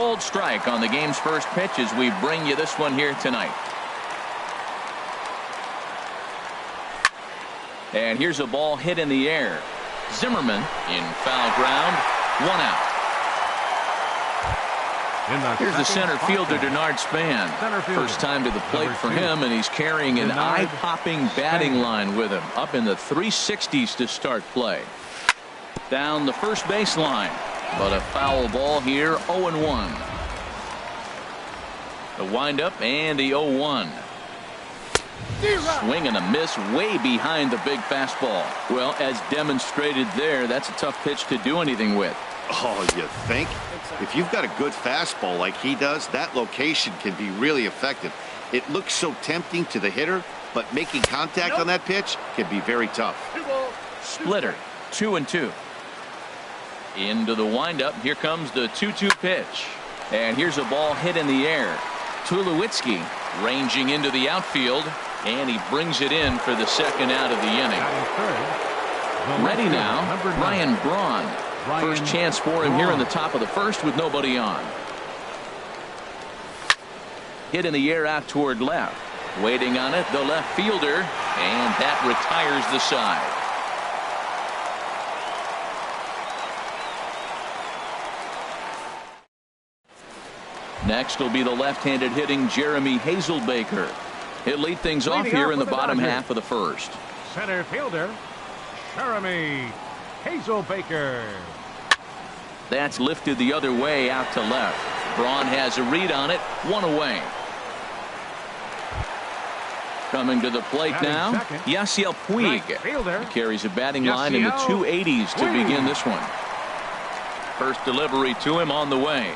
called strike on the game's first pitch as we bring you this one here tonight. And here's a ball hit in the air. Zimmerman in foul ground. 1 out. Here's the center fielder, Denard Span. First time to the plate for him, and he's carrying an eye-popping batting line with him. Up in the 360s to start play. Down the first baseline. But a foul ball here, 0-1. The windup and the 0-1. Swing and a miss way behind the big fastball. Well, as demonstrated there, that's a tough pitch to do anything with. Oh, you think? If you've got a good fastball like he does, that location can be really effective. It looks so tempting to the hitter, but making contact on that pitch can be very tough. Splitter, 2-2. Into the windup. Here comes the 2-2 pitch. And here's a ball hit in the air. Tulowitzki ranging into the outfield, and he brings it in for the second out of the inning. Ready now, Ryan Braun. First chance for him here in the top of the first with nobody on. Hit in the air out toward left. Waiting on it, the left fielder, and that retires the side. Next will be the left-handed hitting Jeremy Hazelbaker. He'll lead things off here in the bottom half of the first. Center fielder, Jeremy Hazelbaker. That's lifted the other way out to left. Braun has a read on it. 1 away. Coming to the plate now, Yasiel Puig. He carries a batting line in the 280s to begin this one. First delivery to him on the way.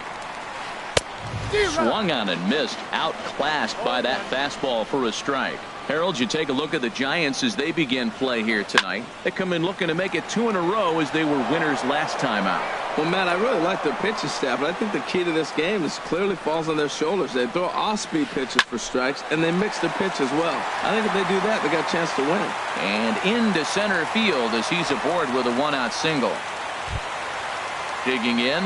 Swung on and missed. Outclassed by that fastball for a strike. Harold, you take a look at the Giants as they begin play here tonight. They come in looking to make it 2 in a row as they were winners last time out. Well, Matt, I really like their pitching staff, but I think the key to this game is clearly falls on their shoulders. They throw off-speed pitches for strikes, and they mix the pitch as well. I think if they do that, they got a chance to win. And into center field as he's aboard with a 1-out single. Digging in,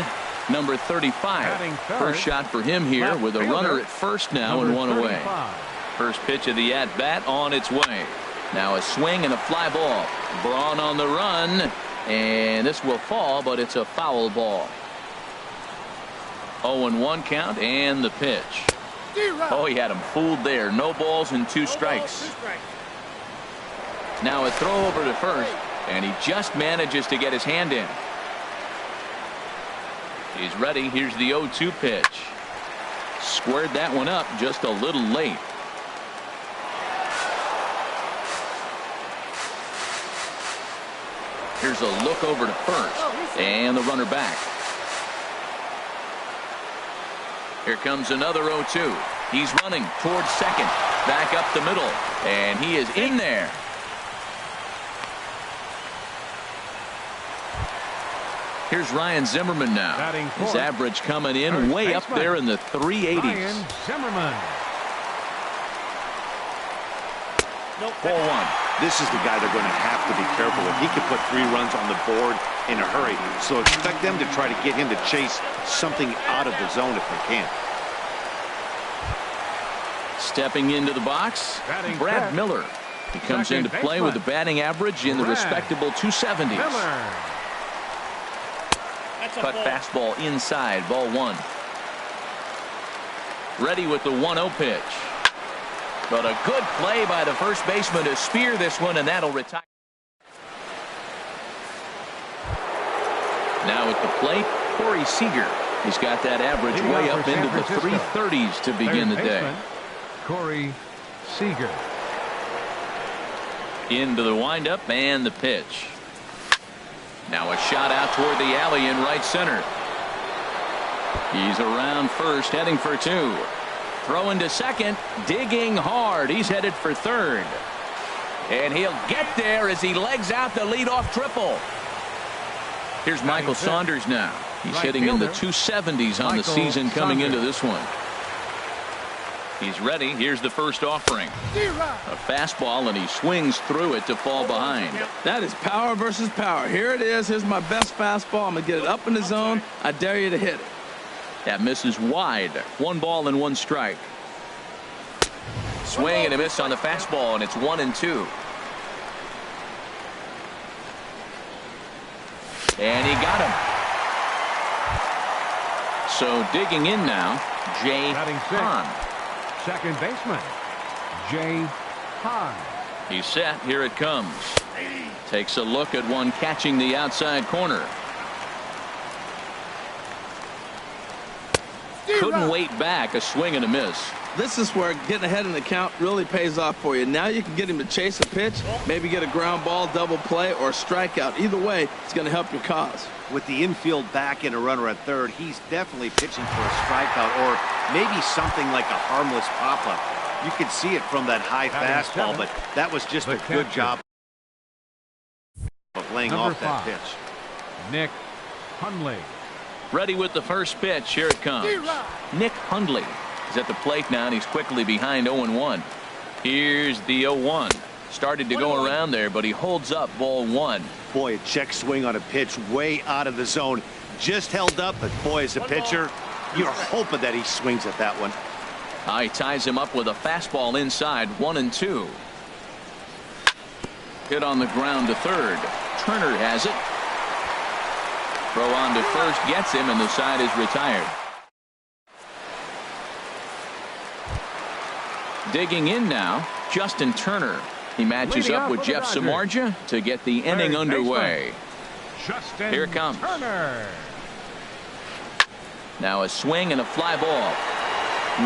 number 35. First shot for him here with a runner at first now and 1 away. First pitch of the at-bat on its way. Now a swing and a fly ball. Braun on the run. And this will fall, but it's a foul ball. 0-1 count and the pitch. Oh, he had him fooled there. No balls and 2 strikes. Now a throw over to first, and he just manages to get his hand in. He's ready. Here's the 0-2 pitch. Squared that one up just a little late. Here's a look over to first, and the runner back. Here comes another 0-2. He's running towards second, back up the middle, and he is in there. Here's Ryan Zimmerman now. His average coming in way up there in the 380s. Ryan Zimmerman. Ball 1. This is the guy they're going to have to be careful with. He can put 3 runs on the board in a hurry, so expect them to try to get him to chase something out of the zone if they can. Stepping into the box, Brad Miller. He comes into play with a batting average in the respectable 270s. Cut fastball inside, ball 1. Ready with the 1-0 pitch. But a good play by the first baseman to spear this one, and that'll retire. Now at the plate, Corey Seager. He's got that average way up into the 330s to begin the day. Corey Seager. Into the windup and the pitch. Now a shot out toward the alley in right center. He's around first, heading for 2. Throwing to second, digging hard. He's headed for third. And he'll get there as he legs out the leadoff triple. Here's Michael Saunders now. He's hitting in the 270s on the season coming into this one. He's ready. Here's the first offering. A fastball, and he swings through it to fall behind. That is power versus power. Here it is. Here's my best fastball. I'm going to get it up in the zone. I dare you to hit it. That misses wide. 1 ball and 1 strike. Swing and a miss on the fastball, and it's 1-2. And he got him. So digging in now, Jay Hahn. Second baseman, Jay Hahn. He's set. Here it comes. Takes a look at one catching the outside corner. Couldn't wait back. A swing and a miss. This is where getting ahead in the count really pays off for you. Now you can get him to chase a pitch, maybe get a ground ball, double play, or a strikeout. Either way, it's going to help your cause. With the infield back and a runner at third, he's definitely pitching for a strikeout or maybe something like a harmless pop-up. You can see it from that high fastball, but that was just a good job of laying off that pitch. Nick Hundley. Ready with the first pitch. Here it comes. Nick Hundley is at the plate now, and he's quickly behind 0-1. Here's the 0-1. Started to go around there, but he holds up ball 1. Boy, a check swing on a pitch way out of the zone. Just held up, but boy, as a pitcher, you're hoping that he swings at that one. He ties him up with a fastball inside. 1-2. Hit on the ground to third. Turner has it. Throw on to first, gets him, and the side is retired. Digging in now, Justin Turner. He matches up with Jeff Samardzija to get the inning underway. Here it comes. Turner. Now a swing and a fly ball.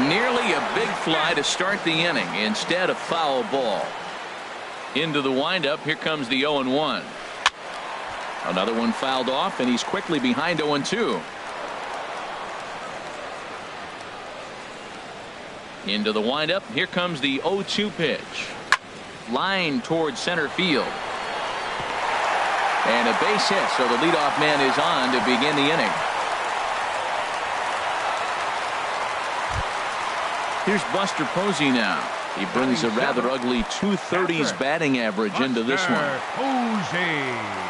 Nearly a big fly to start the inning. Instead, a foul ball. Into the windup. Here comes the 0-1. Another one fouled off, and he's quickly behind 0-2. Into the windup. Here comes the 0-2 pitch. Line towards center field. And a base hit, so the leadoff man is on to begin the inning. Here's Buster Posey now. He brings a rather ugly 230s batting average into this one.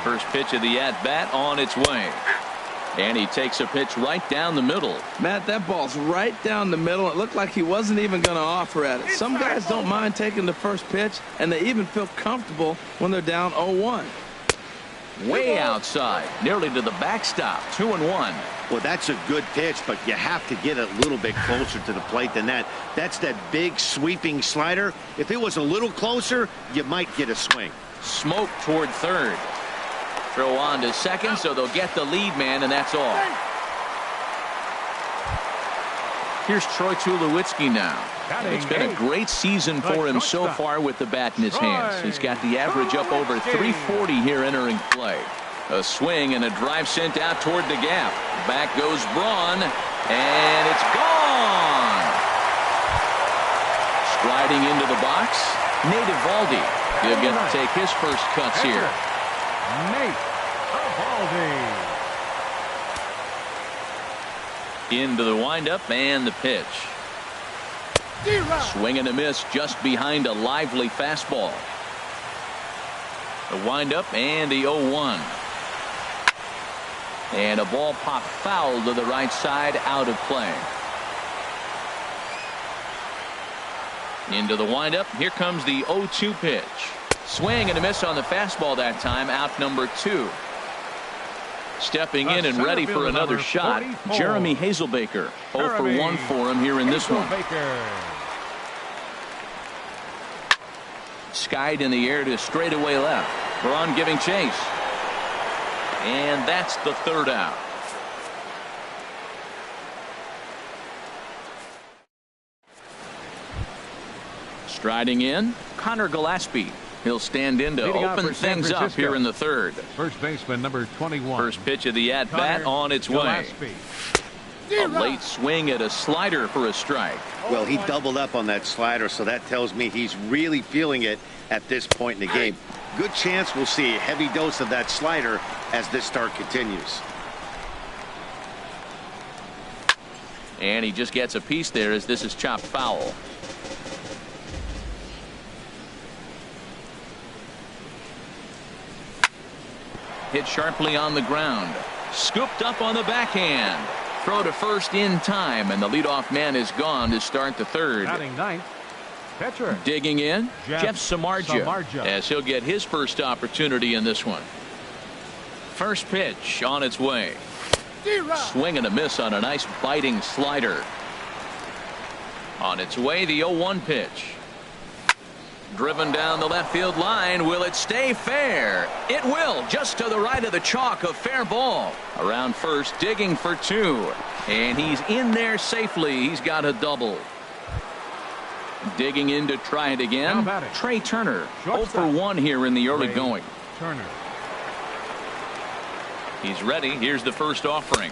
First pitch of the at-bat on its way. And he takes a pitch right down the middle. Matt, that ball's right down the middle. It looked like he wasn't even going to offer at it. Some guys don't mind taking the first pitch, and they even feel comfortable when they're down 0-1. Way outside, nearly to the backstop. 2-1. Well, that's a good pitch, but you have to get a little bit closer to the plate than that. That's that big sweeping slider. If it was a little closer, you might get a swing. Smoke toward third. Throw on to second, so they'll get the lead man, and that's all. Here's Troy Tulowitzki now. It's been a great season for him so far with the bat in his hands. He's got the average up over 340 here entering play. A swing and a drive sent out toward the gap. Back goes Braun, and it's gone. Striding into the box, Nate Eovaldi. He'll get to take his first cuts here. Nate Eovaldi. Into the windup and the pitch. Swing and a miss just behind a lively fastball. The windup and the 0-1. And a ball popped foul to the right side, out of play. Into the windup. Here comes the 0-2 pitch. Swing and a miss on the fastball that time, out number 2. Stepping in and ready for another shot, Jeremy Hazelbaker. 0 for 1 for him here in this one. Skied in the air to straightaway left. Braun giving chase. And that's the third out. Striding in, Connor Gillespie. He'll stand in to open things up here in the third. First baseman number 21. First pitch of the at-bat on its way. A late swing at a slider for a strike. Well, he doubled up on that slider, so that tells me he's really feeling it at this point in the game. Good chance we'll see a heavy dose of that slider as this start continues. And he just gets a piece there as this is chopped foul. Hit sharply on the ground. Scooped up on the backhand. Throw to first in time, and the leadoff man is gone to start the third. Batting ninth, pitcher. Digging in, Jeff Samardzija. Samardzija, as he'll get his first opportunity in this one. First pitch on its way. Swing and a miss on a nice biting slider. On its way, the 0-1 pitch. Driven down the left field line. Will it stay fair? It will, just to the right of the chalk, a fair ball. Around first, digging for two. And he's in there safely. He's got a double. Digging in to try it again. Trey Turner, 0 for 1 here in the early going. Turner. He's ready. Here's the first offering.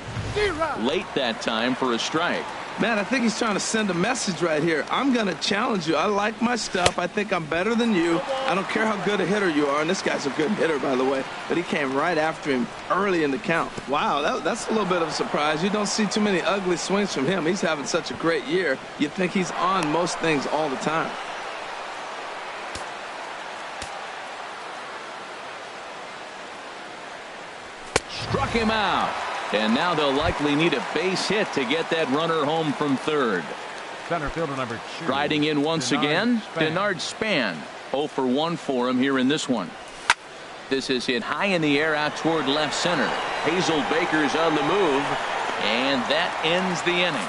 Late that time for a strike. Man, I think he's trying to send a message right here. I'm going to challenge you. I like my stuff. I think I'm better than you. I don't care how good a hitter you are. And this guy's a good hitter, by the way. But he came right after him early in the count. Wow, that's a little bit of a surprise. You don't see too many ugly swings from him. He's having such a great year. You think he's on most things all the time. Struck him out. And now they'll likely need a base hit to get that runner home from third. Center fielder number 2. Striding in once again, Denard Span. 0 for 1 for him here in this one. This is hit high in the air out toward left center. Hazel Baker's on the move, and that ends the inning.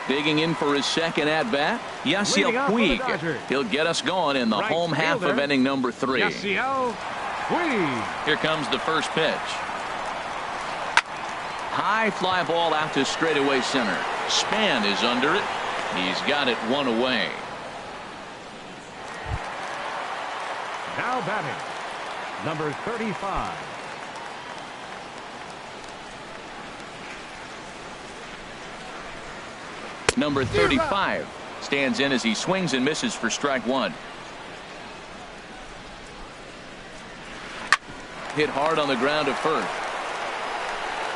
Digging in for his second at-bat, Yasiel Puig. He'll get us going in the home half of inning number 3. Yasiel Puig. Here comes the first pitch. High fly ball out to straightaway center. Span is under it. He's got it one away. Now batting, number 35. Number 35 stands in as he swings and misses for strike one. Hit hard on the ground to first.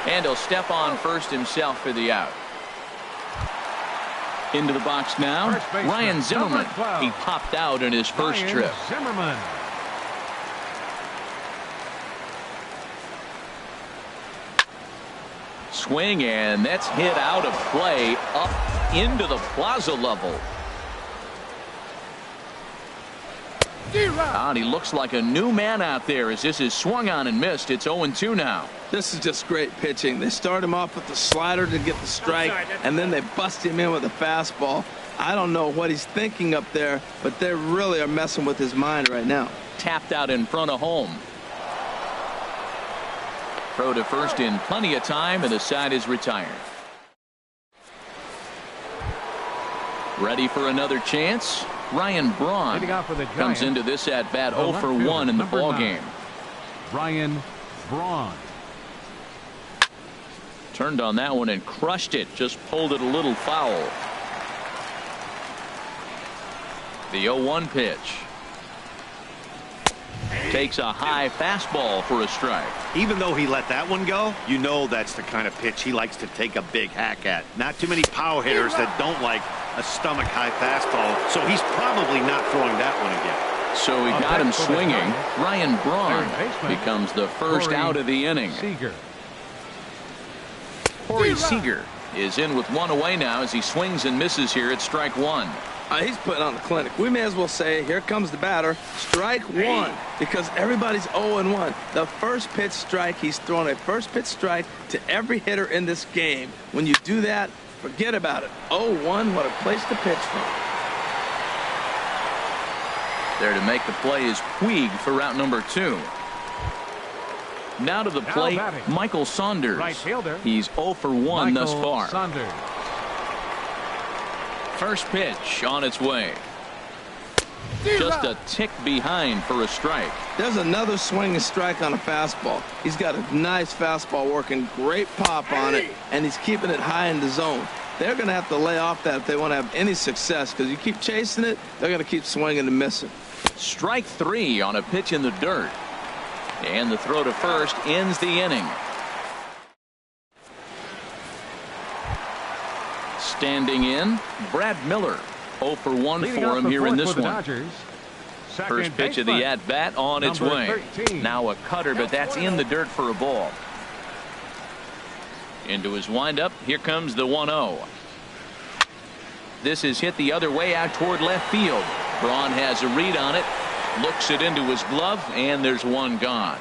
And he'll step on first himself for the out. Into the box now, Ryan Zimmerman. He popped out in his first trip. Zimmerman. Swing, and that's hit out of play up into the plaza level. And he looks like a new man out there as this is swung on and missed. It's 0-2 now. This is just great pitching. They start him off with the slider to get the strike, and then they bust him in with a fastball. I don't know what he's thinking up there, but they really are messing with his mind right now. Tapped out in front of home. Throw to first in plenty of time, and the side is retired. Ready for another chance. Ryan Braun comes into this at bat 0 for 1 in the ball game. Ryan Braun. Turned on that one and crushed it. Just pulled it a little foul. The 0-1 pitch. Takes a high fastball for a strike. Even though he let that one go, you know that's the kind of pitch he likes to take a big hack at. Not too many power hitters that don't like a stomach high fastball, so he's probably not throwing that one again. So he got him swinging. Ryan Braun becomes the first out of the inning. Corey Seager is in with one away now as he swings and misses here at strike one. He's putting on the clinic. We may as well say, here comes the batter, strike one, because everybody's 0-1. The first pitch strike, he's thrown a first pitch strike to every hitter in this game. When you do that, forget about it. 0-1, what a place to pitch from. There to make the play is Puig for route number 2. Now to the plate, Michael Saunders. He's 0 for 1 thus far. First pitch on its way. Just a tick behind for a strike. There's another swing and strike on a fastball. He's got a nice fastball working, great pop on it, and he's keeping it high in the zone. They're going to have to lay off that if they want to have any success, because you keep chasing it, they're going to keep swinging and missing. Strike 3 on a pitch in the dirt. And the throw to first ends the inning. Standing in, Brad Miller. 0 for 1 for him here in this one. First pitch of the at-bat on its way. 13. Now a cutter, but that's in the dirt for a ball. Into his windup. Here comes the 1-0. This is hit the other way out toward left field. Braun has a read on it. Looks it into his glove, and there's one gone.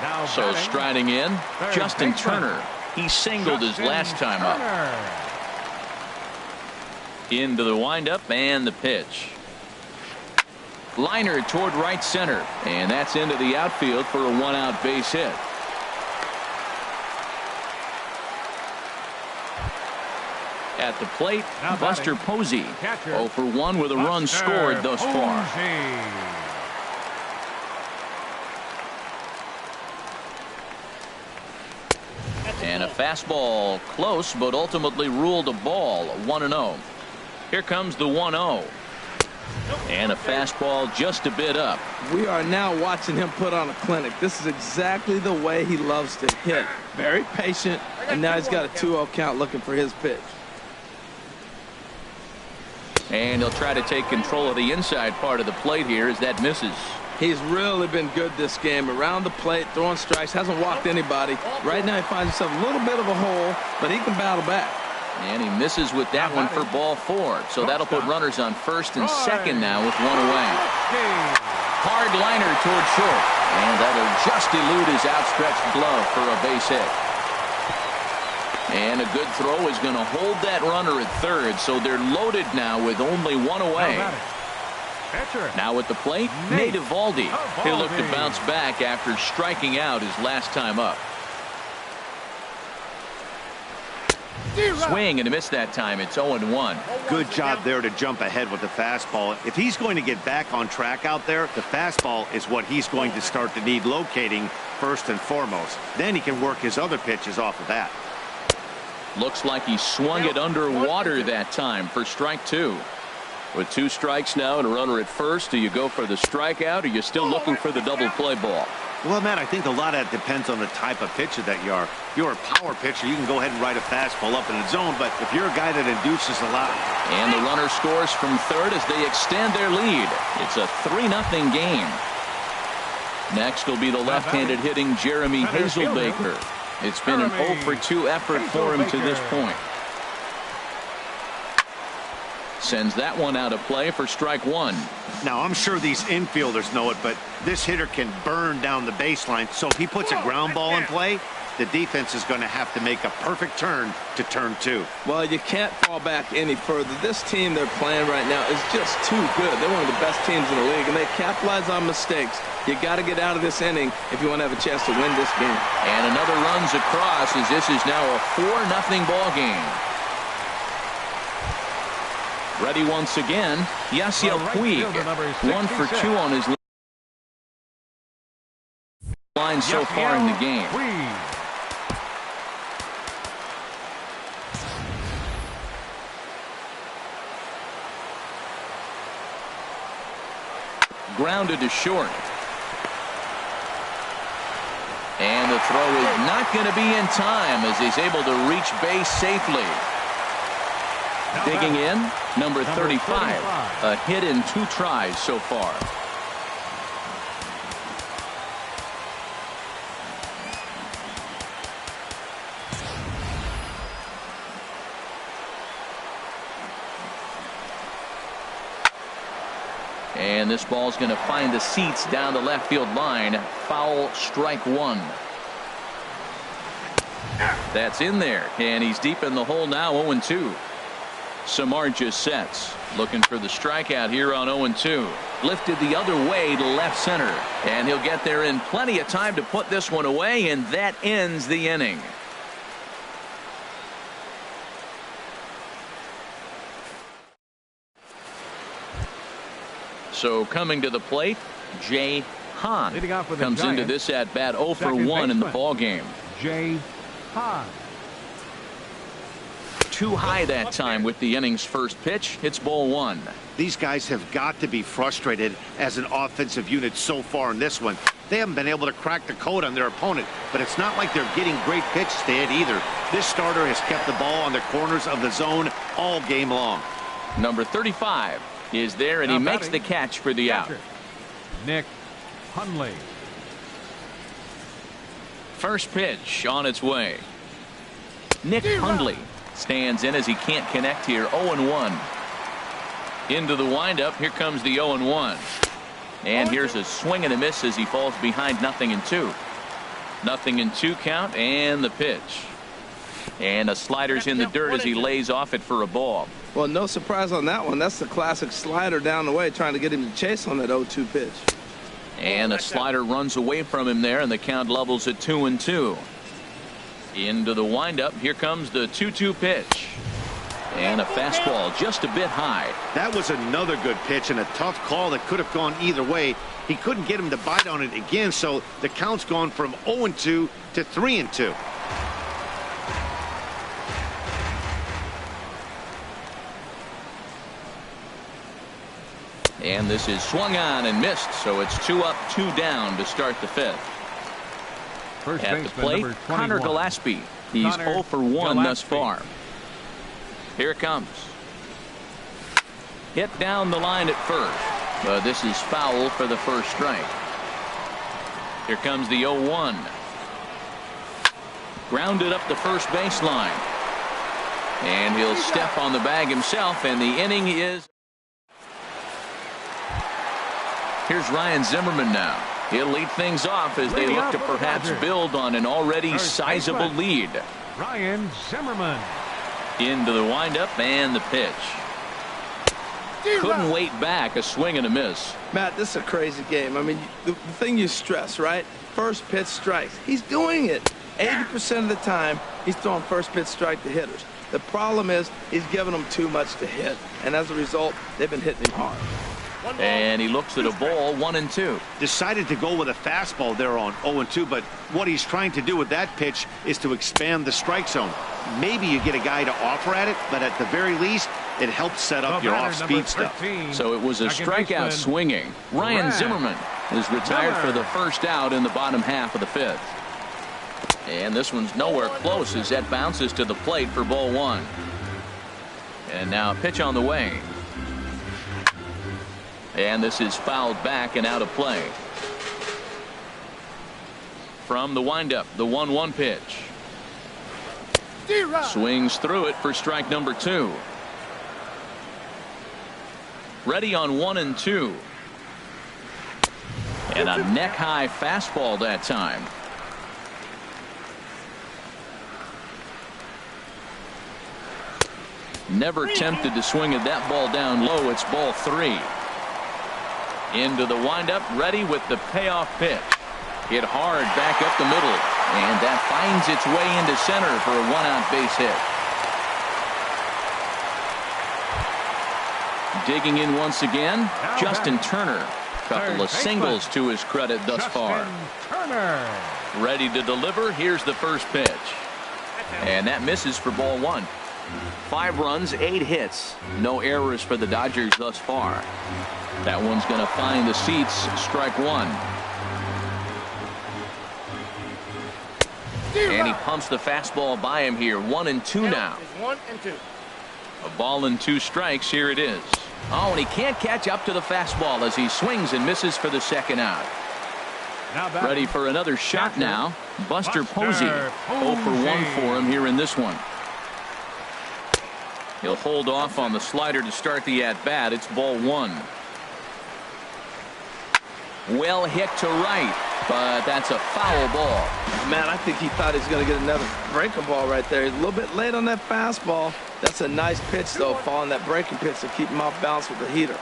Now So batting, striding in, third Justin baseman. Turner. He singled his Justin last time up. Turner. Into the windup and the pitch. Liner toward right center, and that's into the outfield for a one-out base hit. At the plate, Now Buster batting, Posey. catcher, 0 for 1 with a run Buster scored thus far. Posey. And a fastball close, but ultimately ruled a ball. 1-0. Here comes the 1-0. And a fastball just a bit up. We are now watching him put on a clinic. This is exactly the way he loves to hit. Very patient, and now he's got a 2-0 count looking for his pitch. And he'll try to take control of the inside part of the plate here as that misses. He's really been good this game. Around the plate, throwing strikes, hasn't walked anybody. Right now he finds himself a little bit of a hole, but he can battle back. And he misses with that one for ball 4. So that'll put runners on first and second now with one away. Hard liner toward short. And that'll just elude his outstretched glove for a base hit. And a good throw is going to hold that runner at third. So they're loaded now with only one away. Now at the plate, Nate Eovaldi. He'll look to bounce back after striking out his last time up. Swing and a miss that time. It's 0-1. Good job there to jump ahead with the fastball. If he's going to get back on track out there, the fastball is what he's going to start to need locating first and foremost. Then he can work his other pitches off of that. Looks like he swung it underwater that time for strike 2. With 2 strikes now and a runner at first, do you go for the strikeout or are you still looking for the double play ball? Well, Matt, I think a lot of that depends on the type of pitcher that you are. If you're a power pitcher, you can go ahead and ride a fastball up in the zone, but if you're a guy that induces a lot. And the runner scores from third as they extend their lead. It's a 3-0 game. Next will be the left-handed hitting Jeremy Hazelbaker. It's been an 0 for 2 effort for him to this point. Sends that one out of play for strike 1. Now, I'm sure these infielders know it, but this hitter can burn down the baseline. So if he puts a ground ball in play, the defense is going to have to make a perfect turn to turn 2. Well, you can't fall back any further. This team they're playing right now is just too good. They're one of the best teams in the league, and they capitalize on mistakes. You got to get out of this inning if you want to have a chance to win this game. And another runs across as this is now a 4-0 ball game. Ready once again, Yasiel Puig. 1 for 2 on his line so far in the game. Grounded to short. And the throw is not going to be in time as he's able to reach base safely. Digging in, number 35. A hit in 2 tries so far. And this ball's going to find the seats down the left field line. Foul, strike 1. That's in there, and he's deep in the hole now. 0-2. Samardzija sets, looking for the strikeout here on 0-2. Lifted the other way to left center, and he'll get there in plenty of time to put this one away, and that ends the inning. So coming to the plate, Jay Hahn comes into this at bat 0 for 1 in the ball game. Jay Hahn. Too high that time with the inning's first pitch. It's ball 1. These guys have got to be frustrated as an offensive unit so far in this one. They haven't been able to crack the code on their opponent, but it's not like they're getting great pitches to hit either. This starter has kept the ball on the corners of the zone all game long. Number 35, is there, and he makes the catch for the out. Nick Hundley. First pitch on its way. Nick Hundley stands in as he can't connect here. 0-1. Into the windup. Here comes the 0-1. And here's a swing and a miss as he falls behind 0-2. 0-2 count, and the pitch. And a slider's in the dirt as he lays off it for a ball. Well, no surprise on that one. That's the classic slider down the way, trying to get him to chase on that 0-2 pitch. And a slider runs away from him there, and the count levels at 2-2. Into the windup. Here comes the 2-2 pitch. And a fastball just a bit high. That was another good pitch and a tough call that could have gone either way. He couldn't get him to bite on it again, so the count's gone from 0-2 to 3-2. And this is swung on and missed, so it's 2 up, 2 down to start the 5th. First At the baseman, plate, number 21. Connor Gillespie. He's Connor 0 for 1 thus Gillespie. far. Here it comes. Hit down the line at first, but this is foul for the first strike. Here comes the 0-1. Grounded up the first baseline. And he'll step on the bag himself, and the inning is... Here's Ryan Zimmerman now. He'll lead things off as they look to perhaps build on an already sizable lead. Ryan Zimmerman. Into the windup and the pitch. Couldn't wait back. A swing and a miss. Matt, this is a crazy game. I mean, the thing you stress, right? First pitch strikes. He's doing it. 80% of the time, he's throwing first pitch strike to hitters. The problem is he's giving them too much to hit, and as a result, they've been hitting him hard. And he looks at a ball, 1-2. Decided to go with a fastball there on 0-2, but what he's trying to do with that pitch is to expand the strike zone. Maybe you get a guy to offer at it, but at the very least, it helps set up your off-speed stuff. So it was a strikeout swinging. Ryan Zimmerman is retired for the first out in the bottom half of the 5th. And this one's nowhere close as that bounces to the plate for ball 1. And now a pitch on the way. And this is fouled back and out of play. From the windup, the 1-1 pitch. Swings through it for strike number 2. Ready on 1-2. And a neck-high fastball that time. Never tempted to swing at that ball down low. It's ball 3. Into the windup, ready with the payoff pitch. Hit hard back up the middle, and that finds its way into center for a 1-out base hit. Digging in once again, Justin Turner. Couple of singles to his credit thus far. Ready to deliver. Here's the first pitch. And that misses for ball 1. 5 runs, 8 hits. No errors for the Dodgers thus far. That one's going to find the seats. Strike 1. And he pumps the fastball by him here. 1-2 now. 1-2. A ball and 2 strikes. Here it is. Oh, and he can't catch up to the fastball as he swings and misses for the second out. Ready for another shot now. Buster Posey. 0 for 1 for him here in this one. He'll hold off on the slider to start the at-bat. It's ball 1. Well hit to right, but that's a foul ball. Man, I think he thought he was going to get another breaking ball right there. He's a little bit late on that fastball. That's a nice pitch, though, following that breaking pitch to keep him off balance with the heater.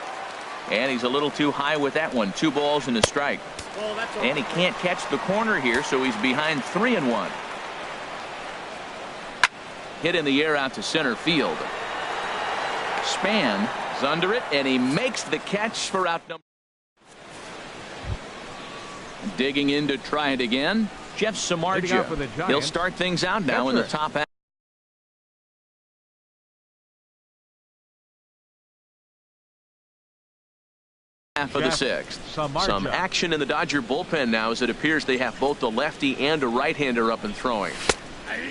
And he's a little too high with that one. 2 balls and a strike. And he can't catch the corner here, so he's behind 3-1. Hit in the air out to center field. Span is under it, and he makes the catch for out number. Digging in to try it again. Jeff Samardzija. He'll start things out now in the top half of the 6th. Some action in the Dodger bullpen now as it appears they have both a lefty and a right-hander up and throwing.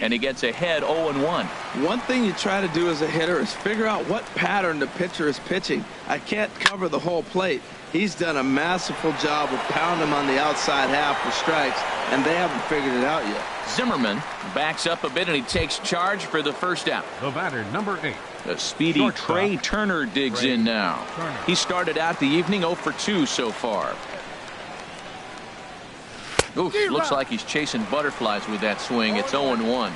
And he gets ahead 0-1. One thing you try to do as a hitter is figure out what pattern the pitcher is pitching. I can't cover the whole plate. He's done a masterful job of pounding him on the outside half for strikes, and they haven't figured it out yet. Zimmerman backs up a bit, and he takes charge for the first out. The batter, number 8. The speedy Shortstop. Trey Turner digs in now. He started out the evening 0 for 2 so far. Oof, looks like he's chasing butterflies with that swing. It's 0-1.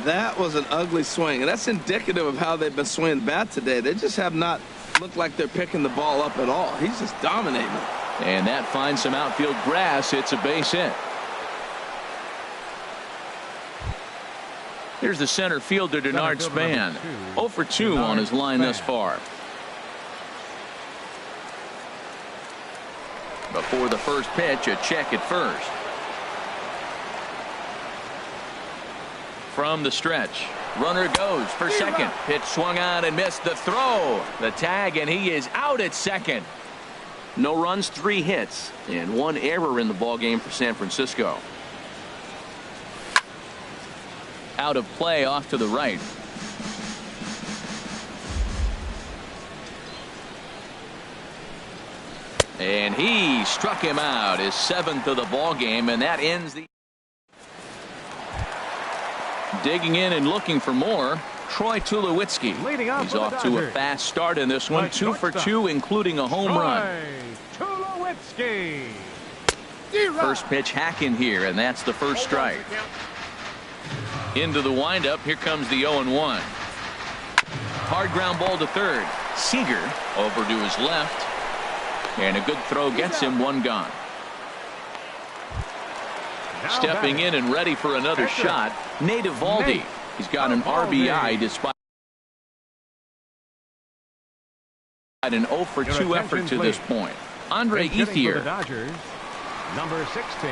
That was an ugly swing, and that's indicative of how they've been swinging the bat today. They just have not looked like they're picking the ball up at all. He's just dominating it. And that finds some outfield grass. It's a base hit. Here's the center fielder, Denard Span. 0 for 2 on his line thus far. Before the first pitch, a check at first. From the stretch, runner goes for second. Pitch swung on and missed. The throw, the tag, and he is out at second. No runs, 3 hits, and 1 error in the ballgame for San Francisco. Out of play off to the right. And he struck him out, his 7th of the ballgame, and that ends the. Digging in and looking for more, Troy Tulowitzki. He's off to a fast start in this one, 2 for 2, including a home run. Tulowitzki. First pitch hack in here, and that's the first strike. Into the windup, here comes the 0-1. Hard ground ball to third. Seager over to his left, and a good throw gets him 1 gone. Stepping in and ready for another shot, Nate Eovaldi. He's got an RBI despite an 0 for 2 effort to this point. Andre Ethier. Number 16,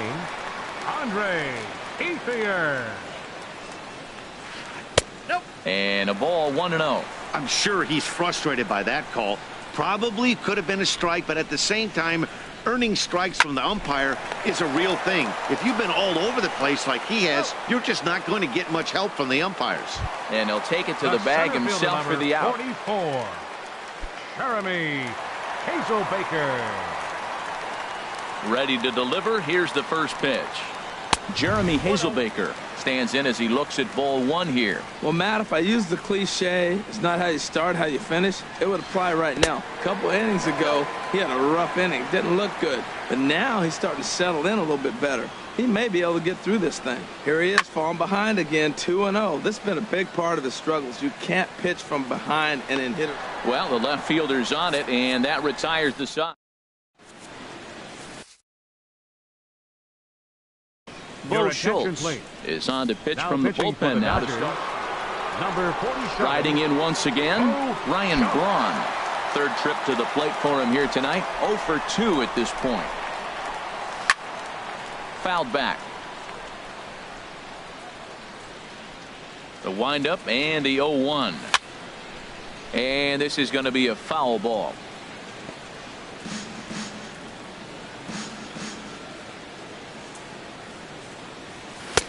Andre Ethier. And a ball 1-0. I'm sure he's frustrated by that call. Probably could have been a strike, but at the same time, earning strikes from the umpire is a real thing. If you've been all over the place like he has, you're just not going to get much help from the umpires. And he'll take it to the bag himself for the out. 44, Jeremy Hazelbaker. Ready to deliver. Here's the first pitch. Jeremy Hazelbaker stands in as he looks at ball 1 here. Well, Matt, if I use the cliche, it's not how you start, how you finish, it would apply right now. A couple innings ago, he had a rough inning. Didn't look good. But now he's starting to settle in a little bit better. He may be able to get through this thing. Here he is, falling behind again, 2-0. This has been a big part of his struggles. You can't pitch from behind and then hit it. Well, the left fielder's on it, and that retires the side. Bo Schultz is on to pitch from the bullpen now to start. Number 47. Riding in once again, Ryan Braun. Third trip to the plate for him here tonight. 0 for 2 at this point. Fouled back. The windup and the 0-1. And this is going to be a foul ball.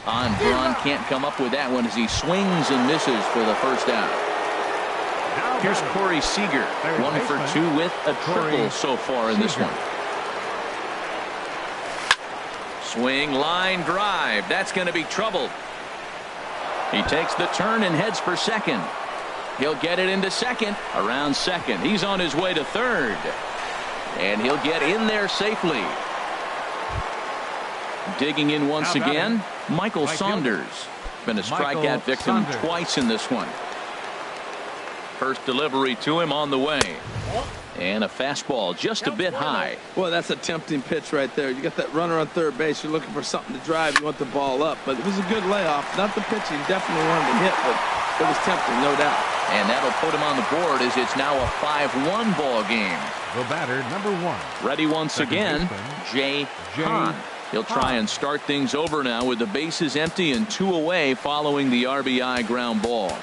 On Braun can't come up with that one as he swings and misses for the first out. Here's Corey Seager, 1 for 2 with a triple so far in this one. Swing, line drive. That's going to be trouble. He takes the turn and heads for second. He'll get it into second. Around second. He's on his way to third. And he'll get in there safely. Digging in once again, Michael Saunders. Been a strikeout victim twice in this one. First delivery to him on the way. And a fastball just a bit high. Well, that's a tempting pitch right there. You got that runner on third base. You're looking for something to drive. You want the ball up. But it was a good layoff. Not the pitch he definitely wanted to hit, but it was tempting, no doubt. And that'll put him on the board as it's now a 5-1 ball game. The batter, number 1. Ready once again, Jay Hahn. He'll try and start things over now with the bases empty and 2 away following the RBI ground ball.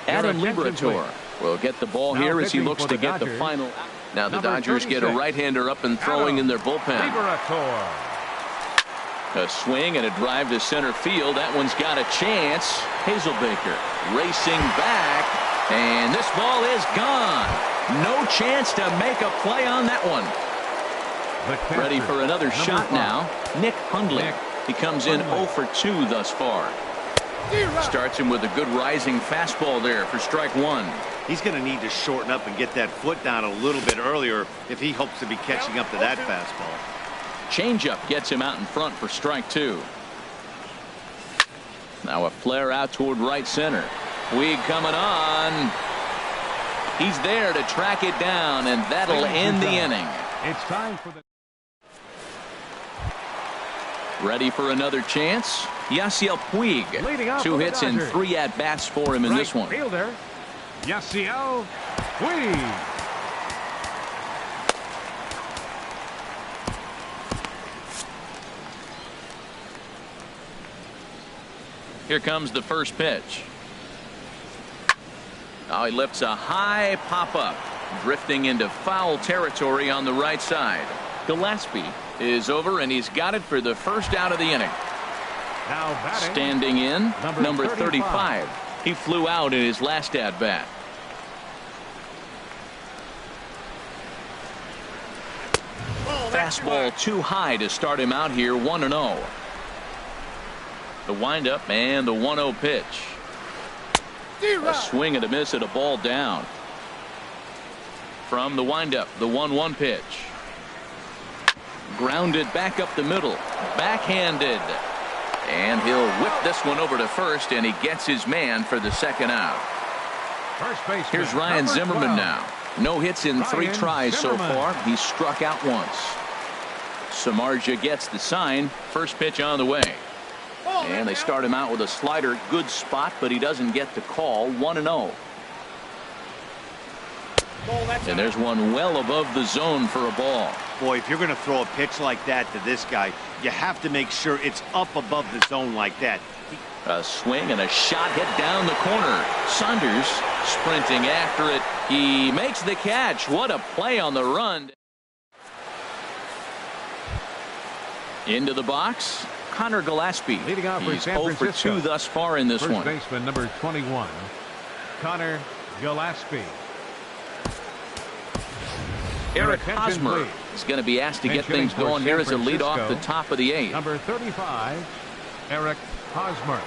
Adam attention, Liberator please. will get the ball Now here as he pitching looks for to the get the Dodgers, final. Now the number Dodgers get a 36, right-hander up and throwing in their bullpen. Liberator. A swing and a drive to center field. That one's got a chance. Hazelbaker racing back, and this ball is gone. No chance to make a play on that one. Ready for another shot now. Nick Hundley. He comes in 0 for 2 thus far. Starts him with a good rising fastball there for strike one. He's going to need to shorten up and get that foot down a little bit earlier if he hopes to be catching up to that fastball. Changeup gets him out in front for strike two. Now a flare out toward right center. Puig coming on. He's there to track it down, and that'll end the inning. It's time for the Ready for another chance? Yasiel Puig. 2 hits and 3 at-bats for him in this one. Fielder, Yasiel Puig. Here comes the first pitch. Now he lifts a high pop-up, drifting into foul territory on the right side. Gillespie is over, and he's got it for the first out of the inning. Now batting, Standing in, number 35. 35. He flew out in his last at-bat. Fastball too high to start him out here, 1-0. The windup and the 1-0 pitch. A swing and a miss at a ball down. From the windup, the 1-1 pitch. Grounded back up the middle. Backhanded. And he'll whip this one over to first, and he gets his man for the second out. First baseman, Here's Ryan number Zimmerman 12. now. No hits in 3 Ryan tries so Zimmerman. far. He's struck out once. Samardzija gets the sign. First pitch on the way. And they start him out with a slider. Good spot, but he doesn't get the call. 1-0. And there's one well above the zone for a ball. Boy, if you're going to throw a pitch like that to this guy, you have to make sure it's up above the zone like that. A swing and a shot hit down the corner. Saunders sprinting after it. He makes the catch. What a play on the run. Into the box, Connor Gillespie. Leading off for He's San 0 for Francisco. 2 thus far in this First one. baseman, number 21, Connor Gillespie. Eric Attention, Hosmer please. is going to be asked to get Pinch hitting things for going here as a San lead off the Francisco, top of the 8th. Number 35, Eric Hosmer.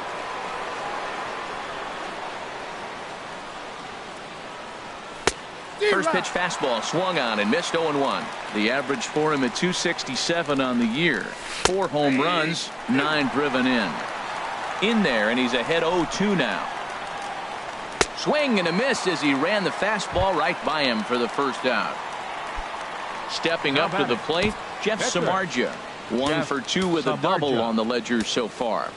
First pitch fastball swung on and missed 0-1. The average for him at 267 on the year. 4 home runs, 9 driven in. In there, and he's ahead 0-2 now. Swing and a miss as he ran the fastball right by him for the first out. Stepping up to the plate, Jeff Samardzija. 1 for 2 with a double on the ledger so far.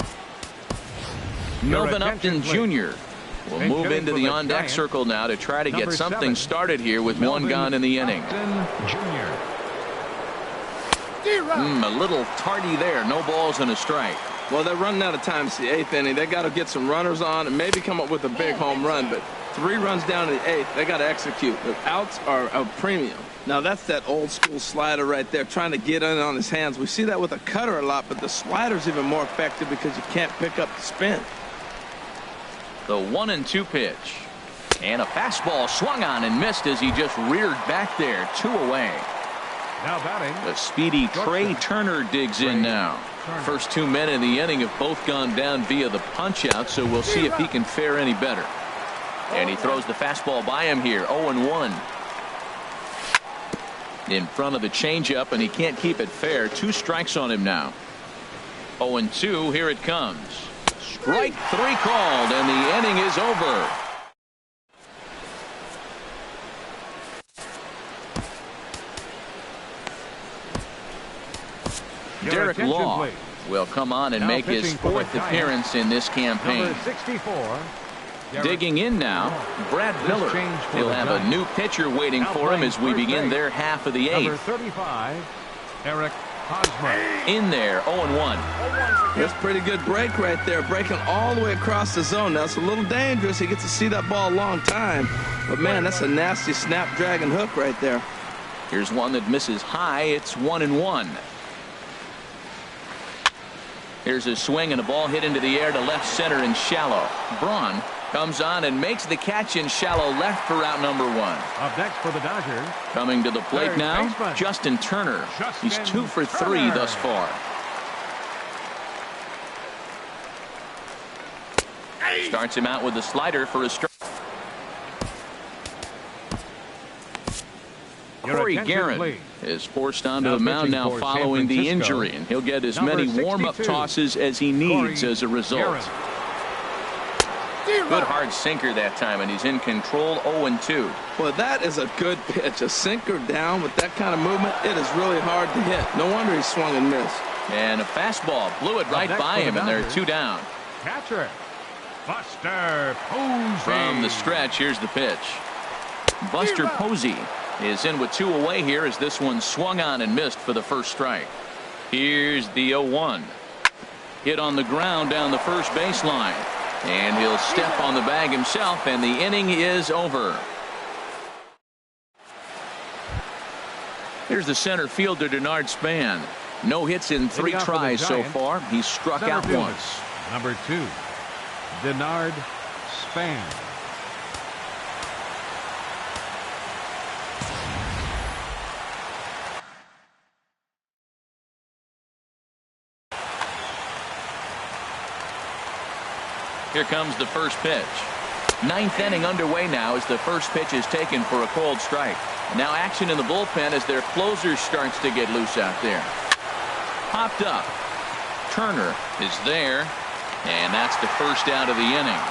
Melvin Upton Jr. will move into the on-deck circle now to try to get something started here with 1 gone in the inning. A little tardy there. No balls and a strike. Well, they're running out of time. It's the 8th inning. They got to get some runners on and maybe come up with a big home run. But 3 runs down in the 8th, they got to execute. The outs are a premium. Now, that's that old school slider right there, trying to get in on his hands. We see that with a cutter a lot, but the slider's even more effective because you can't pick up the spin. The 1-2 pitch. And a fastball swung on and missed as he just reared back there. 2 away. Now batting, The speedy Trey Turner digs in now. First 2 men in the inning have both gone down via the punch-out, so we'll see if he can fare any better. And he throws the fastball by him here. 0-1. In front of the changeup, and he can't keep it fair. 2 strikes on him now. 0-2. Here it comes. Strike 3 called, and the inning is over. Derek Law will come on and make his 4th appearance in this campaign. number 64. Digging in now, Brad Miller. He'll have a new pitcher waiting for him as we begin their half of the 8th. Number 35, Eric Hosmer. In there, 0-1. That's a pretty good break right there, breaking all the way across the zone. Now, it's a little dangerous. He gets to see that ball a long time. But, man, that's a nasty snapdragon hook right there. Here's one that misses high. It's 1-1. Here's a swing and a ball hit into the air to left center and shallow. Braun comes on and makes the catch in shallow left for out number 1. Up next for the Dodgers. Coming to the plate Third now, baseman. Justin Turner. He's Justin 2 for 3 Turner. thus far. Starts him out with a slider for a strike. Your Corey attention, Guerin please. is forced onto Now the mound pitching now for San following the Francisco, injury, and he'll get as number many warm-up 62, tosses as he needs Corey as a result. Guerin. Good hard sinker that time, and he's in control. 0-2. Well, that is a good pitch. A sinker down with that kind of movement, it is really hard to hit. No wonder he swung and missed. And a fastball blew it right next by for the him, and there are Dodgers. 2 down. Catcher. Buster Posey. From the stretch, here's the pitch. Buster Posey is in with 2 away here as this one swung on and missed for the first strike. Here's the 0-1. Hit on the ground down the first baseline. And he'll step on the bag himself, and the inning is over. Here's the center fielder, Denard Span. No hits in 3 Leading off for the tries so Giants, far. He's struck center out fielder, once. Number 2, Denard Span. Here comes the first pitch. 9th inning underway now as the first pitch is taken for a cold strike. Now action in the bullpen as their closer starts to get loose out there. Popped up. Turner is there, and that's the first out of the inning.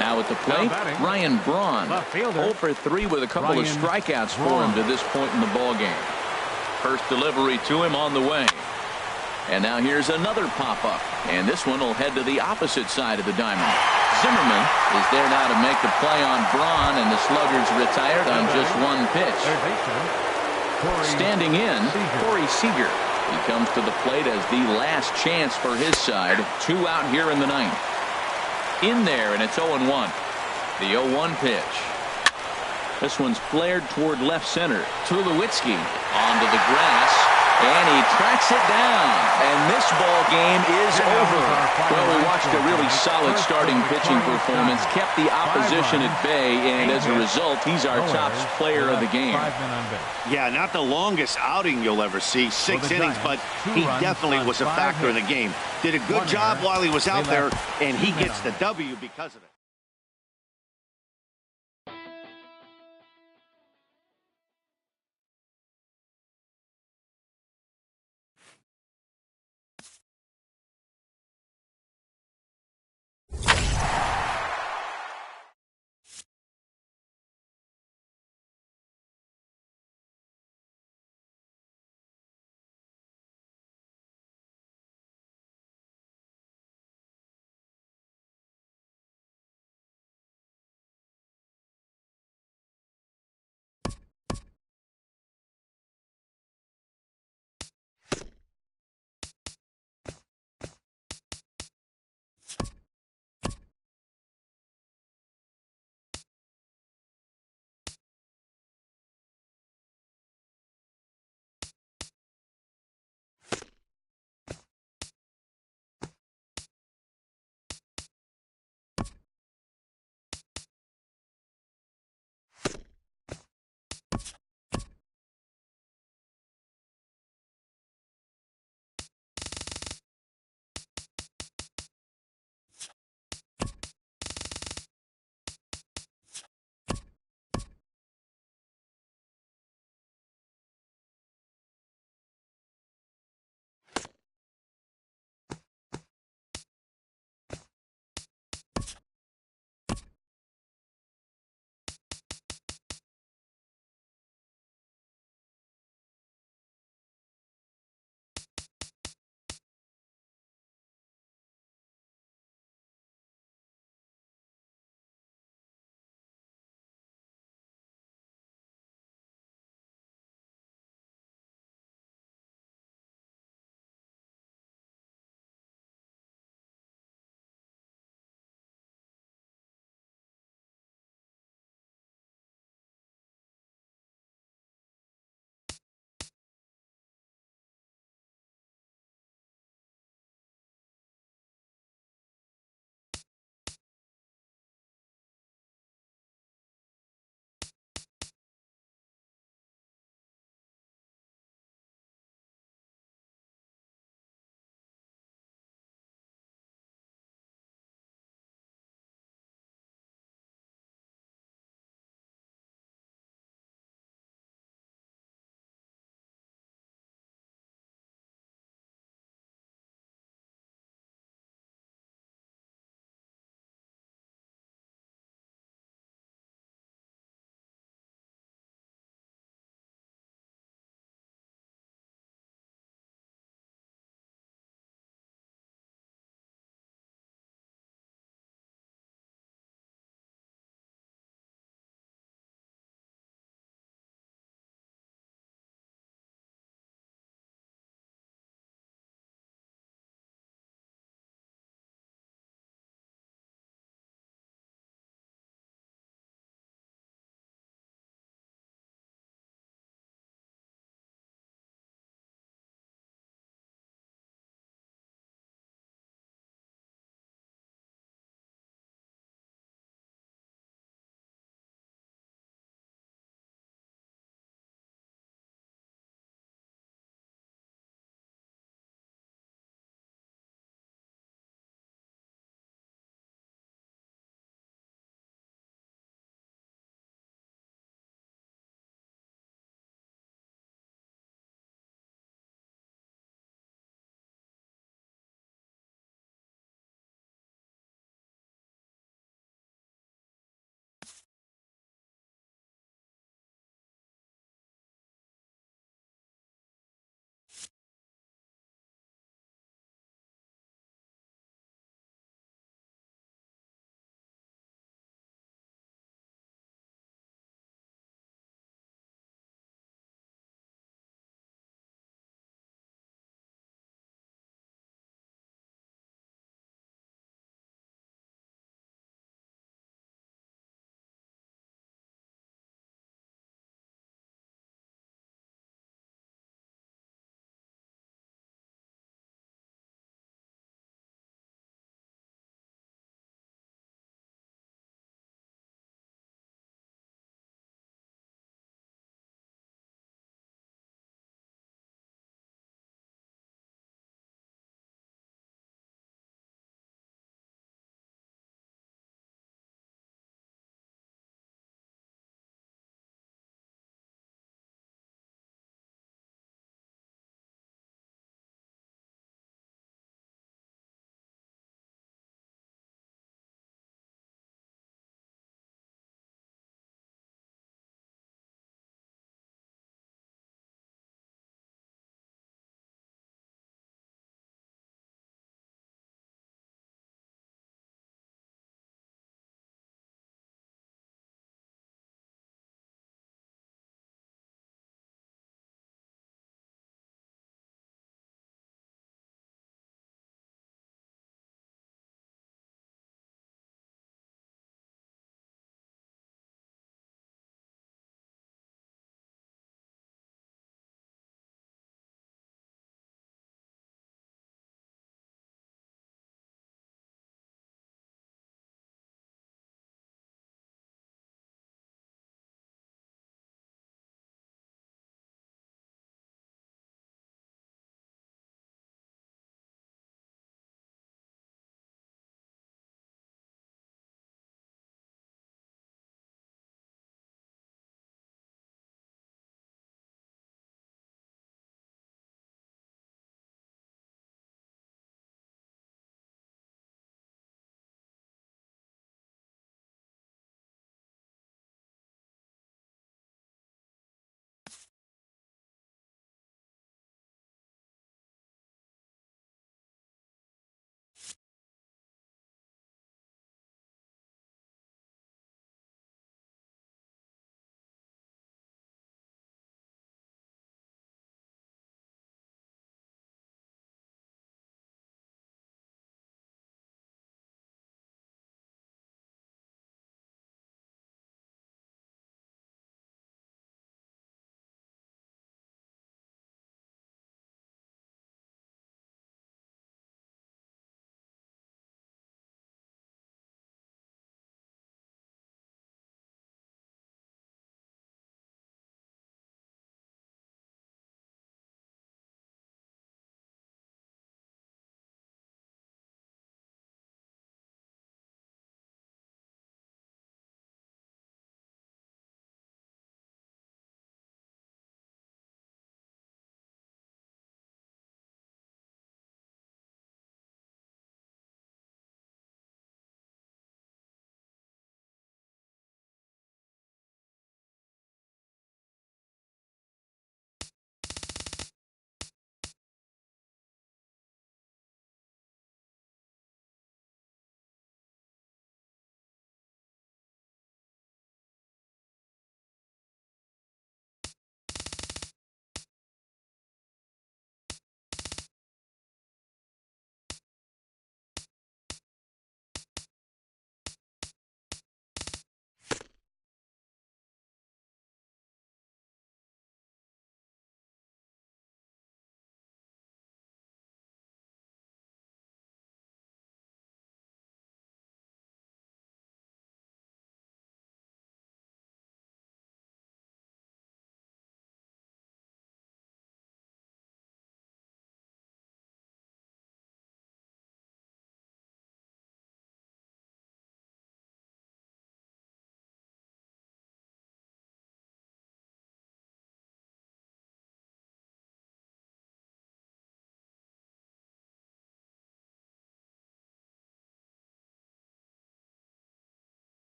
Now at the plate, batting, Ryan Braun. left fielder, 0 for 3 with a couple of Ryan strikeouts for Braun. him to this point in the ballgame. First delivery to him on the way. And now here's another pop-up, and this one will head to the opposite side of the diamond. Zimmerman is there now to make the play on Braun, and the Sluggers retired on just 1 pitch. Third baseman, Corey Standing in, Seager. Corey Seager. He comes to the plate as the last chance for his side. 2 out here in the 9th. In there, and it's 0-1. The 0-1 pitch. This one's flared toward left center. Tulowitzki onto the grass, and he tracks it down. And this ball game is over. Well, we watched a really solid starting pitching performance, kept the opposition at bay, and as a result, he's our top player of the game. 5 men on base. Yeah, not the longest outing you'll ever see, 6 the innings, Giants, but 2 he runs definitely on was a 5 factor in the hits. game. Did a good 1 job error. while he was out They there, left and 2 he men gets on the base. W because of it.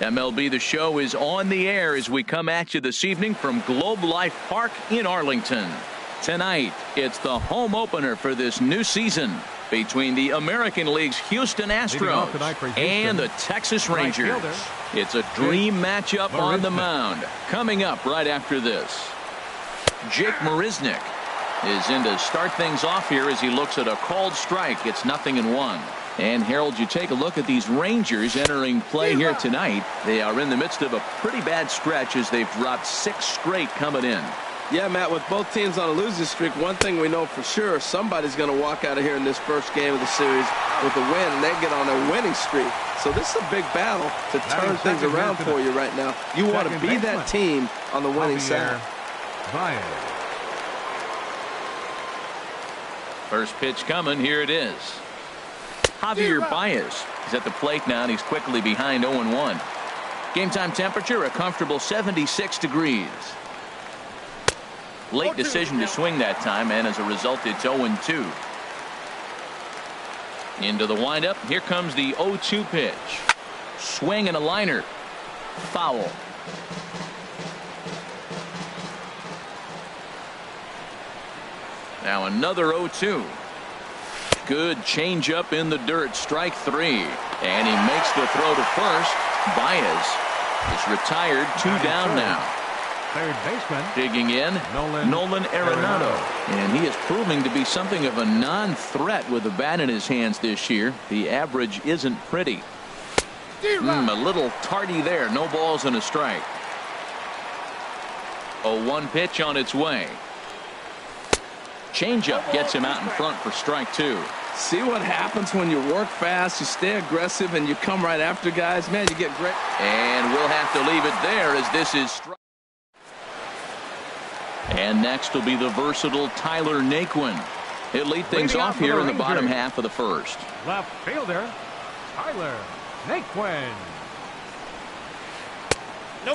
MLB The Show is on the air as we come at you this evening from Globe Life Park in Arlington. Tonight, it's the home opener for this new season between the American League's Houston Astros and the Texas Rangers. It's a dream matchup on the mound. Coming up right after this, Jake Marisnick is in to start things off here as he looks at a called strike. It's 0-1. And Harold, you take a look at these Rangers entering play here tonight. They are in the midst of a pretty bad stretch as they've dropped 6 straight coming in. Yeah, Matt, with both teams on a losing streak, one thing we know for sure, somebody's going to walk out of here in this first game of the series with a win, and they get on a winning streak. So this is a big battle to turn things around for you right now. You want to be that team on the winning side. First pitch coming. Here it is. Javier Baez is at the plate now, and he's quickly behind 0-1. Game time temperature, a comfortable 76 degrees. Late decision to swing that time, and as a result, it's 0-2. Into the windup. Here comes the 0-2 pitch. Swing and a liner. Foul. Now another 0-2. Good changeup in the dirt. Strike 3. And he makes the throw to first. Baez is retired. 2 down now. Third baseman. Digging in, Nolan Arenado. And he is proving to be something of a non-threat with the bat in his hands this year. The average isn't pretty. A little tardy there. No balls and a strike. 0-1 pitch on its way. Changeup gets him out in front for strike 2. See what happens when you work fast, you stay aggressive, and you come right after guys. Man, you get great. And we'll have to leave it there as this is strike. And next will be the versatile Tyler Naquin. He'll lead things off here in the bottom half of the first. Left fielder, Tyler Naquin.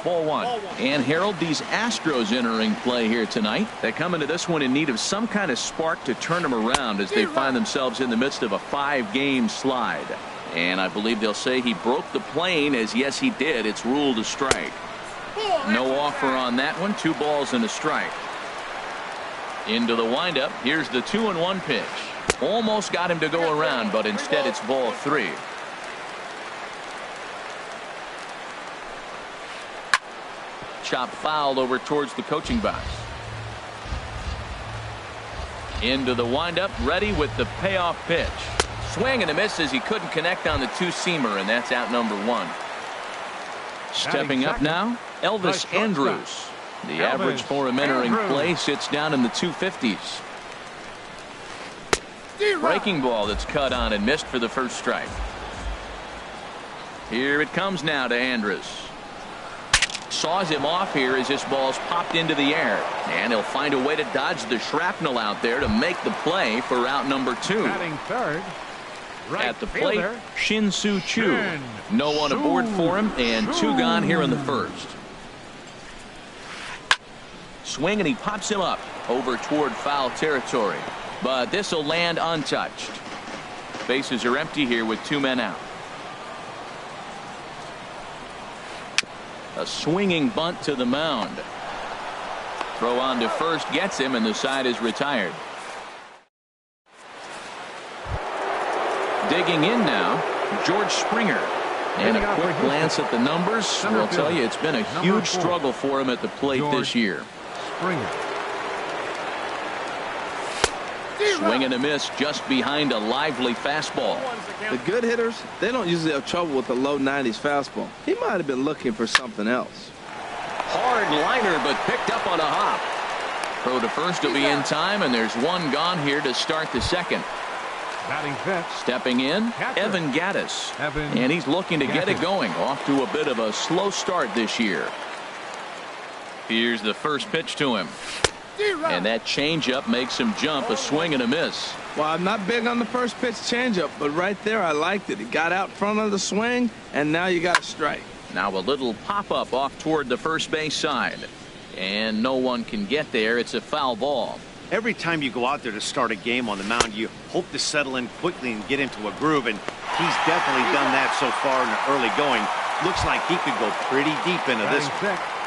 Ball 1. And Harold, these Astros entering play here tonight. They come into this one in need of some kind of spark to turn them around as they find themselves in the midst of a 5-game slide. And I believe they'll say he broke the plane, as yes he did. It's ruled a strike. No offer on that one. 2 balls and a strike. Into the windup. Here's the 2-1 pitch. Almost got him to go around, but instead it's ball 3. Chop fouled over towards the coaching box. Into the windup, ready with the payoff pitch. Swing and a miss as he couldn't connect on the 2-seamer, and that's out number 1. Stepping up now, Elvis Andrus. The average for him entering play sits down in the 250s. Breaking ball that's cut on and missed for the first strike. Here it comes now to Andrus. Saws him off here as this ball's popped into the air. And he'll find a way to dodge the shrapnel out there to make the play for out number 2. Batting third. At the plate, Shin-Soo Choo. No one aboard for him, and 2 gone here in the first. Swing, and he pops him up over toward foul territory. But this will land untouched. Bases are empty here with 2 men out. A swinging bunt to the mound. Throw on to first gets him, and the side is retired. Digging in now, George Springer. And a quick glance at the numbers will tell you it's been a huge struggle for him at the plate this year. Springer. Swing and a miss just behind a lively fastball. The good hitters, they don't usually have trouble with the low 90s fastball. He might have been looking for something else. Hard liner, but picked up on a hop. Throw to first will be in time, and there's 1 gone here to start the second. Batting fifth. Stepping in, Evan Gattis. And he's looking to get it going. Off to a bit of a slow start this year. Here's the first pitch to him. And that changeup makes him jump. A swing and a miss. Well, I'm not big on the first pitch changeup, but right there I liked it. He got out front of the swing, and now you got a strike. Now a little pop-up off toward the first base side. And no one can get there. It's a foul ball. Every time you go out there to start a game on the mound, you hope to settle in quickly and get into a groove, and he's definitely done that so far in the early going. Looks like he could go pretty deep into this Batting one. sixth.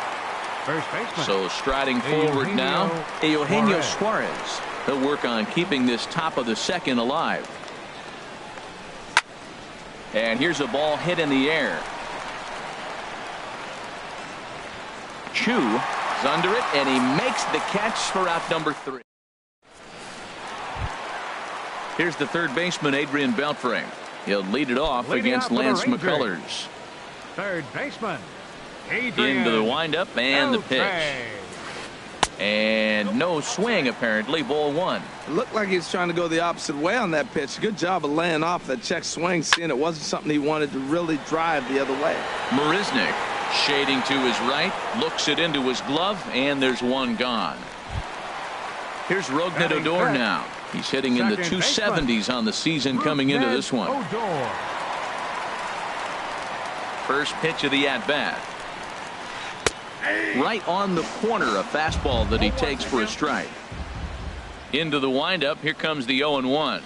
First baseman. So striding forward now, Eugenio Suarez. He'll work on keeping this top of the second alive. And here's a ball hit in the air. Chu is under it, and he makes the catch for out number 3. Here's the third baseman, Adrian Beltre. He'll lead it off Leading against out for the Lance Rangers. McCullers. Third baseman. Adrian Into the windup and the pitch. Beltre. And no swing, apparently. Ball 1. It looked like he was trying to go the opposite way on that pitch. Good job of laying off that check swing, seeing it wasn't something he wanted to really drive the other way. Marisnik shading to his right, looks it into his glove, and there's one gone. Here's Rougned Batting Odor fifth. now. He's hitting in the Second 270s on the season coming into this one. Odor. First pitch of the at-bat. Right on the corner, a fastball that he takes for a strike. Into the windup, here comes the 0-1.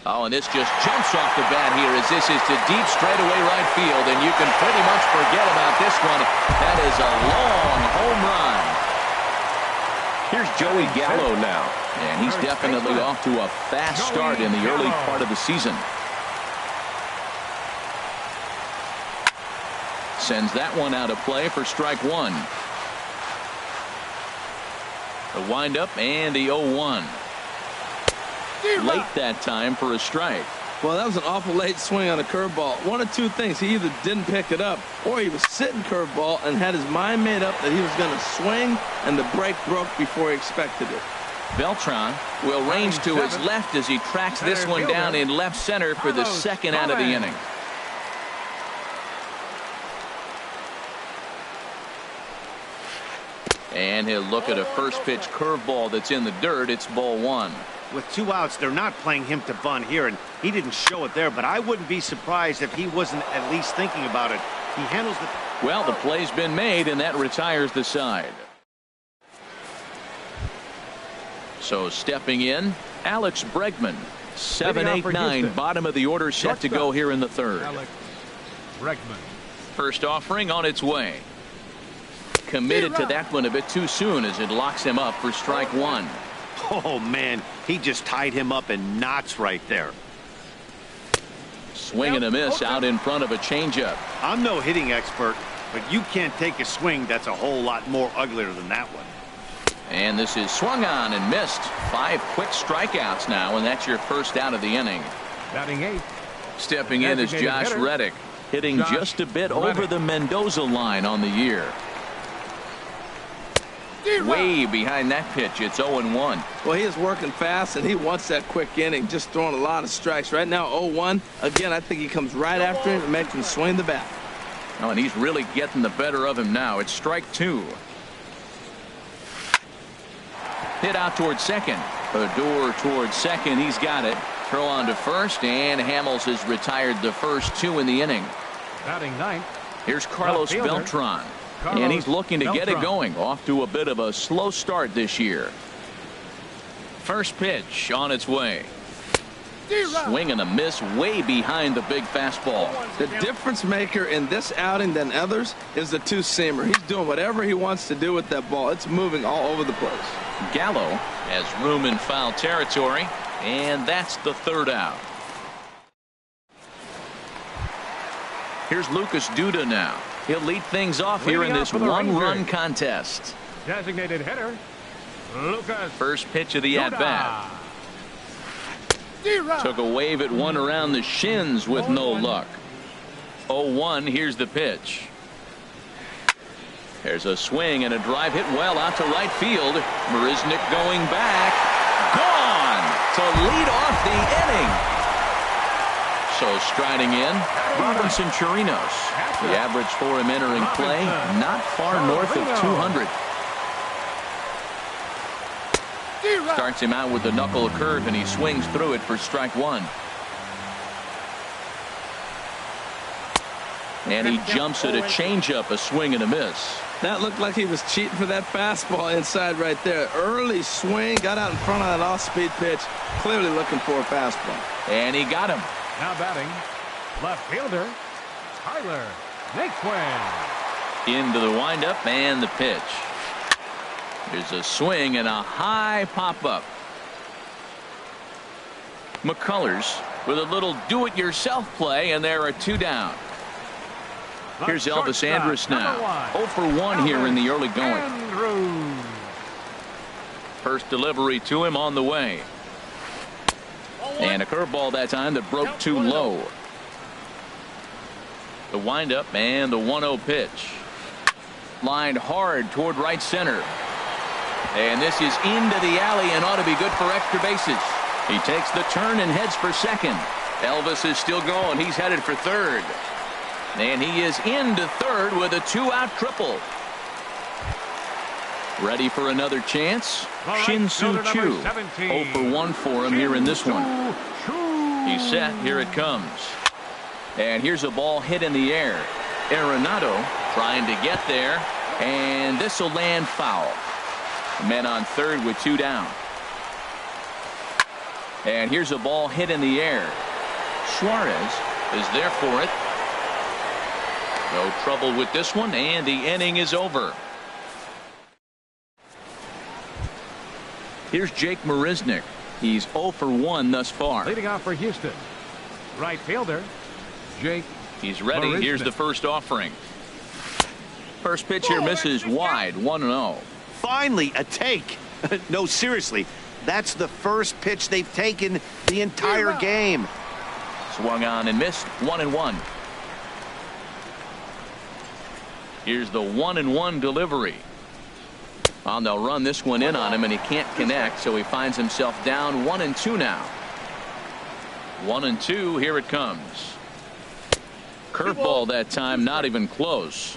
Oh, and this just jumps off the bat here as this is to deep straightaway right field, and you can pretty much forget about this one. That is a long home run. Here's Joey Gallo now, and he's definitely off to a fast start in the early part of the season. Sends that one out of play for strike 1. The windup and the 0-1. Late that time for a strike. Well, that was an awful late swing on a curveball. One of two things. He either didn't pick it up or he was sitting curveball and had his mind made up that he was going to swing, and the break broke before he expected it. Beltran will range to his left as he tracks this one down in left center for the second out of the inning. And he'll look at a first pitch curveball that's in the dirt. It's ball 1. With 2 outs, they're not playing him to bunt here, and he didn't show it there, but I wouldn't be surprised if he wasn't at least thinking about it. He handles the... Well, the play's been made, and that retires the side. So stepping in, Alex Bregman. 7, 8, 9, bottom of the order set to go here in the third. Alex Bregman. First offering on its way. Committed to that one a bit too soon as it locks him up for strike 1. Oh, man, he just tied him up in knots right there. Swing and a miss out in front of a changeup. I'm no hitting expert, but you can't take a swing that's a whole lot more uglier than that one. And this is swung on and missed. 5 quick strikeouts now, and that's your first out of the inning. Batting 8. Stepping in is Josh Reddick, hitting just a bit over the Mendoza line on the year. Way behind that pitch. It's 0-1. Well, he is working fast, and he wants that quick inning, just throwing a lot of strikes. Right now, 0-1. Again, I think he comes right after him and makes him swing the bat. Oh, and he's really getting the better of him now. It's strike 2. Hit out towards second. Odor towards second. He's got it. Throw on to first, and Hamels has retired the first 2 in the inning. Batting 9th. Here's Carlos Beltran. And he's looking to get it going. Off to a bit of a slow start this year. First pitch on its way. Swing and a miss way behind the big fastball. The difference maker in this outing than others is the two-seamer. He's doing whatever he wants to do with that ball. It's moving all over the place. Gallo has room in foul territory, and that's the third out. Here's Lucas Duda now. He'll lead things off here in this one-run contest. Designated hitter, Lucas. First pitch of the at-bat. Took a wave at one around the shins with no luck. 0-1. Here's the pitch. There's a swing and a drive hit well out to right field. Marisnik going back. Gone to lead off the inning. So striding in, Robinson Chirinos. The average for him entering play, not far north of 200. Starts him out with the knuckle curve, and he swings through it for strike 1. And he jumps at a changeup, a swing and a miss. That looked like he was cheating for that fastball inside right there. Early swing, got out in front of that off-speed pitch, clearly looking for a fastball. And he got him. Now batting, left fielder, Tyler Make swing. Into the windup and the pitch. There's a swing and a high pop-up. McCullers with a little do-it-yourself play, and there are 2 down. Here's Elvis Andrus now. 0 for 1 here in the early going. Andrews. First delivery to him on the way. And a curveball that time that broke too low. The windup and the 1-0 pitch. Lined hard toward right center. And this is into the alley and ought to be good for extra bases. He takes the turn and heads for second. Elvis is still going. He's headed for third. And he is into third with a 2-out triple. Ready for another chance? Shin-Soo Choo. 0 for 1 for him here in this one. He's set. Here it comes. And here's a ball hit in the air. Arenado trying to get there. And this will land foul. Men on third with 2 down. And here's a ball hit in the air. Suarez is there for it. No trouble with this one, and the inning is over. Here's Jake Marisnick. He's 0 for 1 thus far. Leading off for Houston, right fielder Jake. He's ready. Marisnick. Here's the first offering. First pitch here misses wide. 1-0. Finally, a take. No, seriously. That's the first pitch they've taken the entire game. Swung on and missed. 1-1. Here's the 1-1 delivery. Well, they'll run this one in on him, and he can't connect, so he finds himself down 1-2 now. 1-2. Here it comes. Curveball that time, not even close.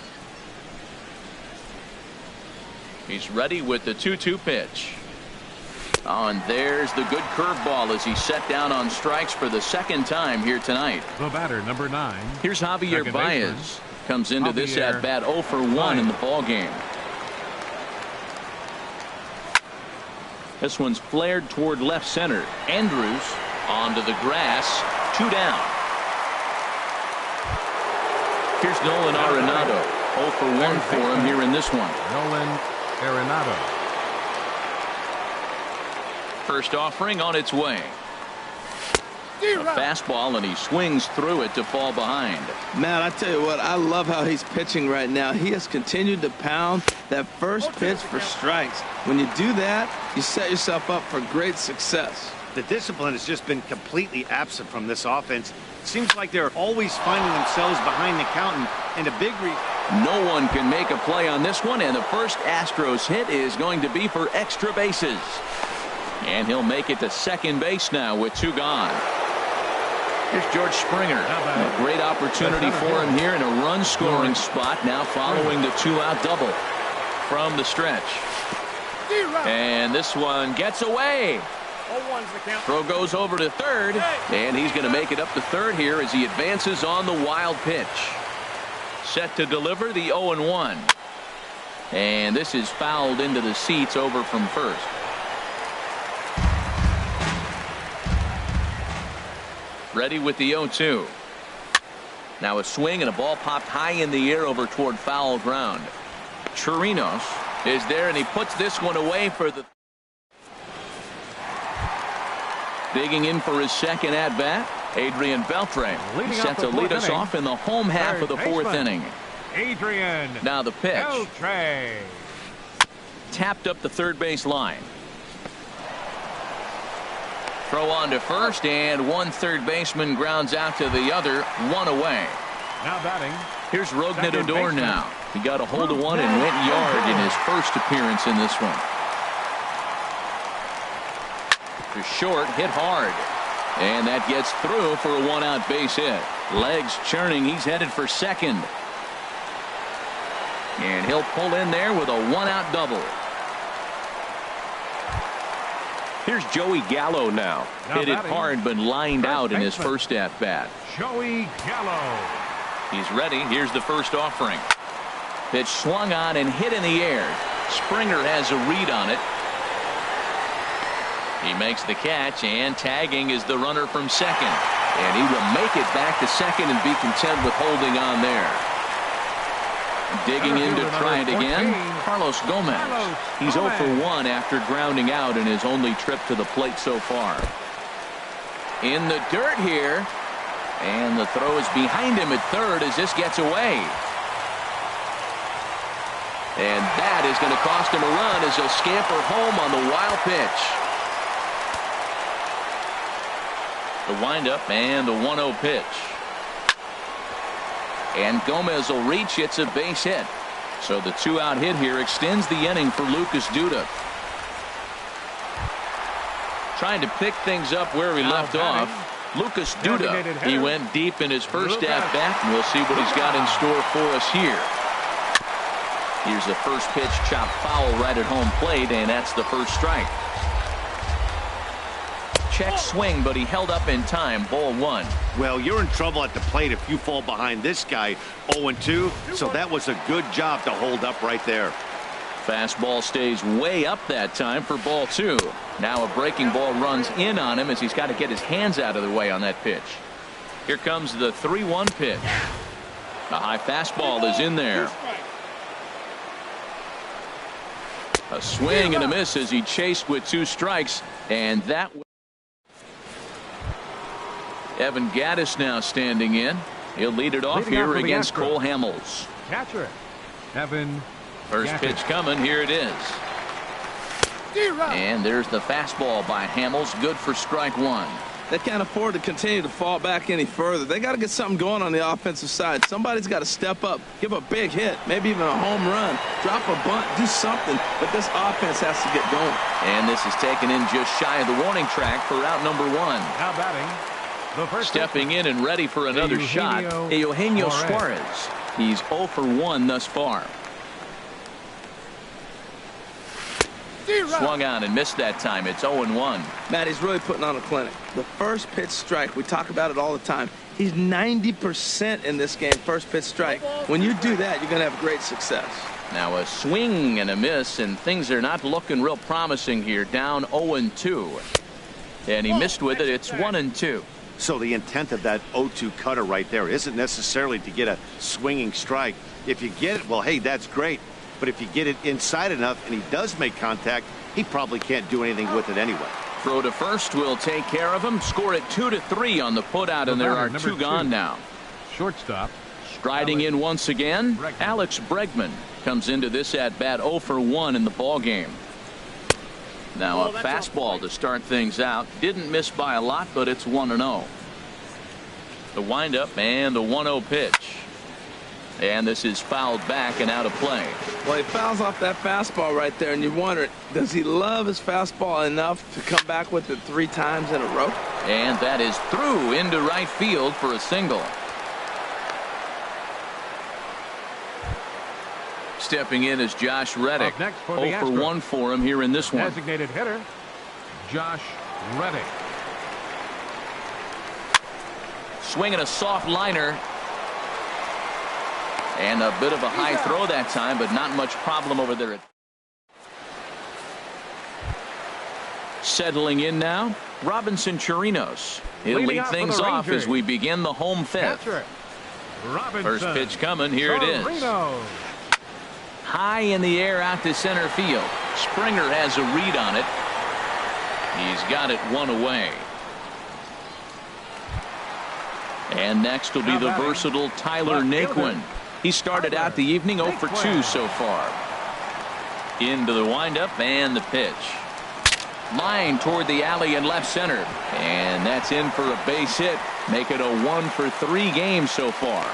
He's ready with the 2-2 pitch. Oh, and there's the good curveball as he's set down on strikes for the second time here tonight. The batter, number 9. Here's Javier Second Baez. baseman. Comes into this at bat 0 for 1 in the ball game. This one's flared toward left center. Andrews onto the grass. 2 down. Here's Nolan Arenado. 0 for 1 for him here in this one. Nolan Arenado. First offering on its way. A fastball, and he swings through it to fall behind. Man, I tell you what, I love how he's pitching right now. He has continued to pound that first pitch for strikes. When you do that, you set yourself up for great success. The discipline has just been completely absent from this offense. It seems like they're always finding themselves behind the count, and a big No one can make a play on this one, and the first Astros hit is going to be for extra bases. And he'll make it to second base now with 2 gone. Here's George Springer. A great opportunity for him here in a run-scoring spot now following the 2-out double from the stretch. And this one gets away. Throw goes over to third, and he's going to make it up to third here as he advances on the wild pitch. Set to deliver the 0-1. And this is fouled into the seats over from first. Ready with the 0-2. Now a swing and a ball popped high in the air over toward foul ground. Chirinos is there, and he puts this one away for the digging in for his second at bat. Adrian Beltre set to lead us off in the home half of the 4th inning. Adrian. Now the pitch. Beltre. Tapped up the third base line. Throw on to first, and one third baseman grounds out to the other. 1 away. Now batting. Here's Rougned Odor now. He got a hold of one and went yard in his first appearance in this one. To short, hit hard. And that gets through for a 1-out base hit. Legs churning. He's headed for second. And he'll pull in there with a 1-out double. Here's Joey Gallo now. Hit it hard but lined out in his first at bat. Joey Gallo. He's ready. Here's the first offering. Pitch swung on and hit in the air. Springer has a read on it. He makes the catch, and tagging is the runner from second. And he will make it back to second and be content with holding on there. Digging in to try it again, Carlos Gomez. He's 0 for 1 after grounding out in his only trip to the plate so far. In the dirt here, and the throw is behind him at third as this gets away. And that is going to cost him a run as he'll scamper home on the wild pitch. The windup and the 1-0 pitch. And Gomez will reach. It's a base hit. So the 2-out hit here extends the inning for Lucas Duda. Trying to pick things up where he left off. Lucas Duda. He went deep in his first at bat, and we'll see what he's got in store for us here. Here's the first pitch, chopped foul right at home plate, and that's the first strike. Check swing, but he held up in time. Ball 1. Well, you're in trouble at the plate if you fall behind this guy 0-2, so that was a good job to hold up right there. Fastball stays way up that time for ball 2. Now a breaking ball runs in on him as he's got to get his hands out of the way on that pitch. Here comes the 3-1 pitch. A high fastball is in there. A swing and a miss as he chased with 2 strikes, and that. Evan Gattis now standing in. He'll lead it off here against Cole Hamels. Catcher, Evan. First pitch coming. Here it is. And there's the fastball by Hamels. Good for strike 1. They can't afford to continue to fall back any further. They got to get something going on the offensive side. Somebody's got to step up, give a big hit, maybe even a home run, drop a bunt, do something. But this offense has to get going. And this is taken in just shy of the warning track for out number 1. Now batting. Stepping in and ready for another shot, Eugenio Suarez. He's 0 for 1 thus far. Swung on and missed that time. It's 0-1. Matt, he's really putting on a clinic. The first pitch strike, we talk about it all the time. He's 90% in this game, first pitch strike. When you do that, you're going to have great success. Now a swing and a miss, and things are not looking real promising here. Down 0-2. And he missed with it. It's 1-2. So the intent of that 0-2 cutter right there isn't necessarily to get a swinging strike. If you get it, well, hey, that's great. But if you get it inside enough and he does make contact, he probably can't do anything with it anyway. Throw to first will take care of him. Score it 2-3 on the putout, and there are 2 gone now. Shortstop. Striding in once again, Alex Bregman comes into this at bat 0 for 1 in the ball game. Now a fastball to start things out. Didn't miss by a lot, but it's 1-0. The windup and the 1-0 pitch. And this is fouled back and out of play. Well, he fouls off that fastball right there, and you wonder, does he love his fastball enough to come back with it 3 times in a row? And that is through into right field for a single. Stepping in is Josh Reddick. 0 for 1 for him here in this one. Designated hitter, Josh Reddick. Swinging a soft liner. And a bit of a high throw that time, but not much problem over there. Settling in now, Robinson Chirinos. He'll lead things off as we begin the home 5th. First pitch coming. Here it is. High in the air out to center field. Springer has a read on it. He's got it 1 away. And next will be the versatile Tyler Naquin. He started out the evening 0 for 2 so far. Into the windup and the pitch. Line toward the alley in left center. And that's in for a base hit. Make it a 1 for 3 game so far.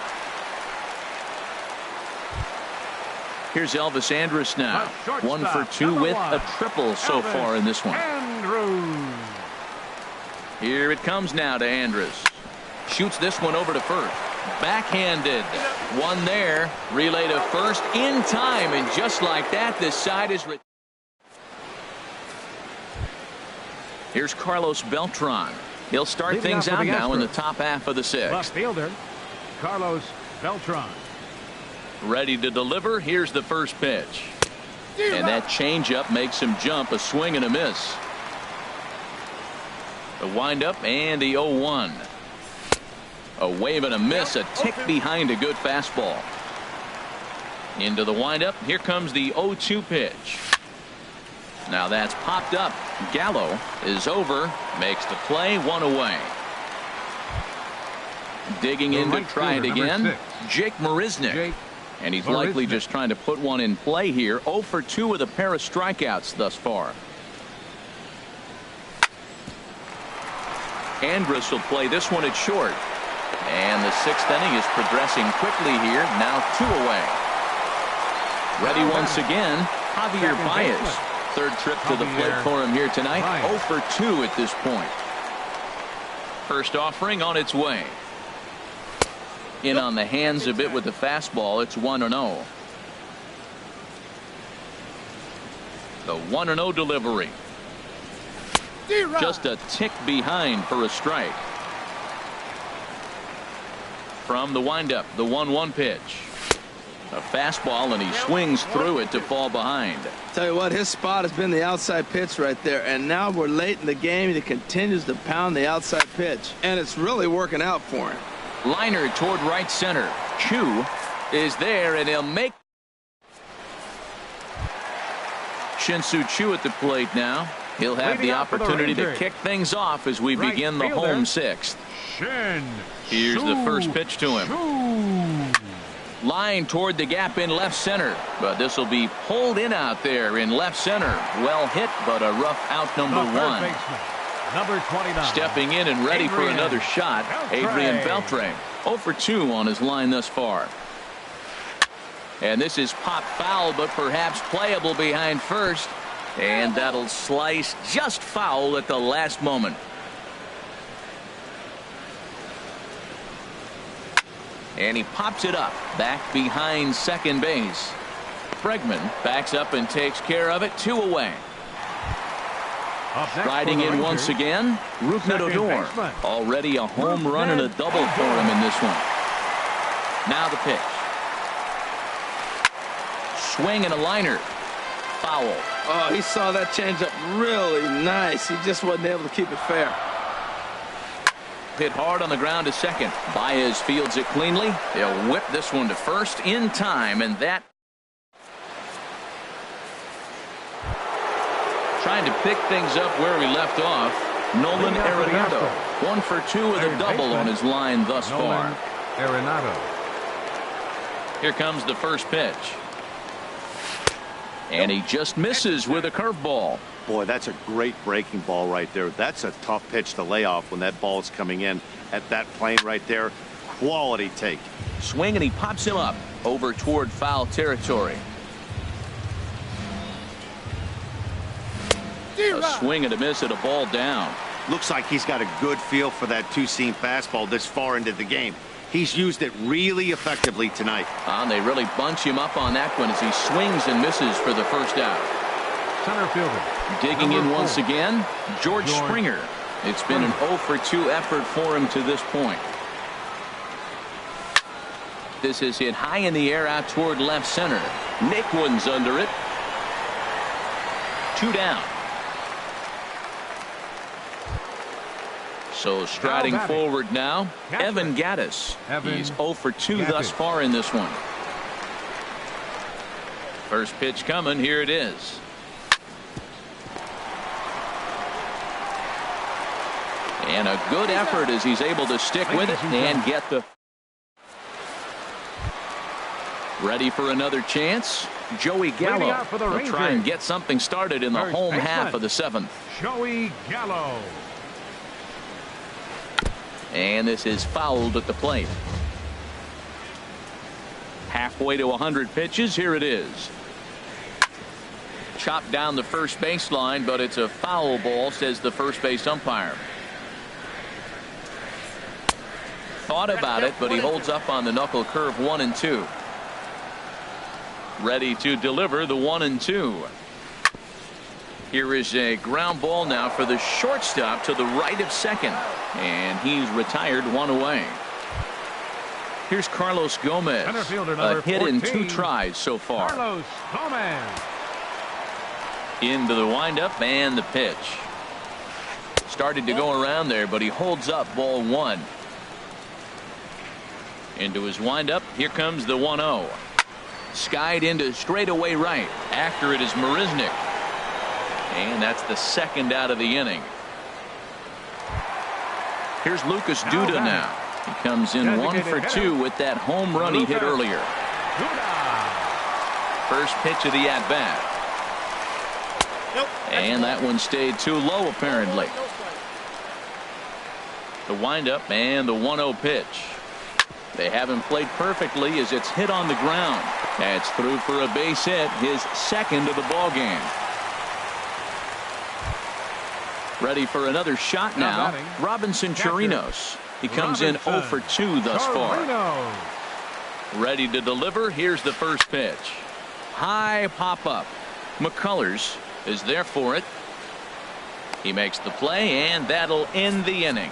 Here's Elvis Andrus now. 1 for 2 with a triple so far in this one. Here it comes now to Andrus. Shoots this one over to first. Backhanded. One there. Relay to first in time. And just like that, this side is. Here's Carlos Beltran. He'll start things out now in the top half of the 6th. Left fielder, Carlos Beltran. Ready to deliver. Here's the first pitch. And that changeup makes him jump. A swing and a miss. The windup and the 0-1. A wave and a miss. A tick behind a good fastball. Into the windup. Here comes the 0-2 pitch. Now that's popped up. Gallo is over. Makes the play. One away. Digging in to try it again. Jake Marisnick. And he's likely just trying to put one in play here. 0 for 2 with a pair of strikeouts thus far. Andrus will play this one at short. And the 6th inning is progressing quickly here. Now 2 away. Ready once again, Javier Baez. 3rd trip to the plate for him here tonight. 0 for 2 at this point. First offering on its way. In on the hands a bit with the fastball. It's 1-0. The 1-0 delivery. Just a tick behind for a strike. From the windup, the 1-1 pitch. A fastball, and he swings through it to fall behind. Tell you what, his spot has been the outside pitch right there, and now we're late in the game. He continues to pound the outside pitch, and it's really working out for him. Liner toward right center. Chu is there, and he'll make. Shin-Soo Choo at the plate now. He'll have the opportunity to kick things off as we begin the home 6th. Here's the first pitch to him. Line toward the gap in left center, but this will be pulled in out there in left center. Well hit, but a rough out number 1. Number 29. Stepping in and ready for another shot, Adrian Beltre. 0 for 2 on his line thus far. And this is pop foul, but perhaps playable behind first. And that'll slice just foul at the last moment. And he pops it up back behind second base. Bregman backs up and takes care of it. 2 away. Riding in once again, Rougned Odor. Already a home run and a double for him in this one. Now the pitch. Swing and a liner. Foul. Oh, he saw that changeup really nice. He just wasn't able to keep it fair. Hit hard on the ground to second. Baez fields it cleanly. They'll whip this one to first in time, and that. Trying to pick things up where we left off. Nolan Arenado. 1 for 2 with a double on his line thus far. Arenado. Here comes the first pitch. And he just misses with a curveball. Boy, that's a great breaking ball right there. That's a tough pitch to lay off when that ball is coming in at that plane right there. Quality take. Swing, and he pops him up over toward foul territory. A swing and a miss at a ball down. Looks like he's got a good feel for that two-seam fastball this far into the game. He's used it really effectively tonight. They really bunch him up on that one as he swings and misses for the first out. Center fielder. Digging in once again, George Springer. It's been an 0 for 2 effort for him to this point. This is hit high in the air out toward left center. Nick Wooden's under it. 2 down. So striding forward now, Evan Gattis. He's 0 for 2 thus far in this one. First pitch coming. Here it is. And a good effort as he's able to stick with it and get the. Ready for another chance. Joey Gallo will try and get something started in the home half of the 7th. Joey Gallo. And this is fouled at the plate. Halfway to 100 pitches. Here it is. Chopped down the first baseline, but it's a foul ball, says the first base umpire. Thought about it, but he holds up on the knuckle curve. 1-2. Ready to deliver the 1-2. Here is a ground ball now for the shortstop to the right of second. And he's retired. 1 away. Here's Carlos Gomez. A hit in 2 tries so far. Carlos Gomez. Into the windup and the pitch. Started to go around there, but he holds up. Ball 1. Into his windup. Here comes the 1-0. skied into straightaway right. After it is Marisnick. And that's the second out of the inning. Here's Lucas Duda now. He comes in 1 for 2 with that home run he hit earlier. First pitch of the at-bat. And that one stayed too low, apparently. The windup and the 1-0 pitch. They haven't played perfectly as it's hit on the ground. That's through for a base hit, his second of the ball game. Ready for another shot now. Robinson Chirinos. He comes in 0 for 2 thus far. Ready to deliver. Here's the first pitch. High pop up. McCullers is there for it. He makes the play, and that'll end the inning.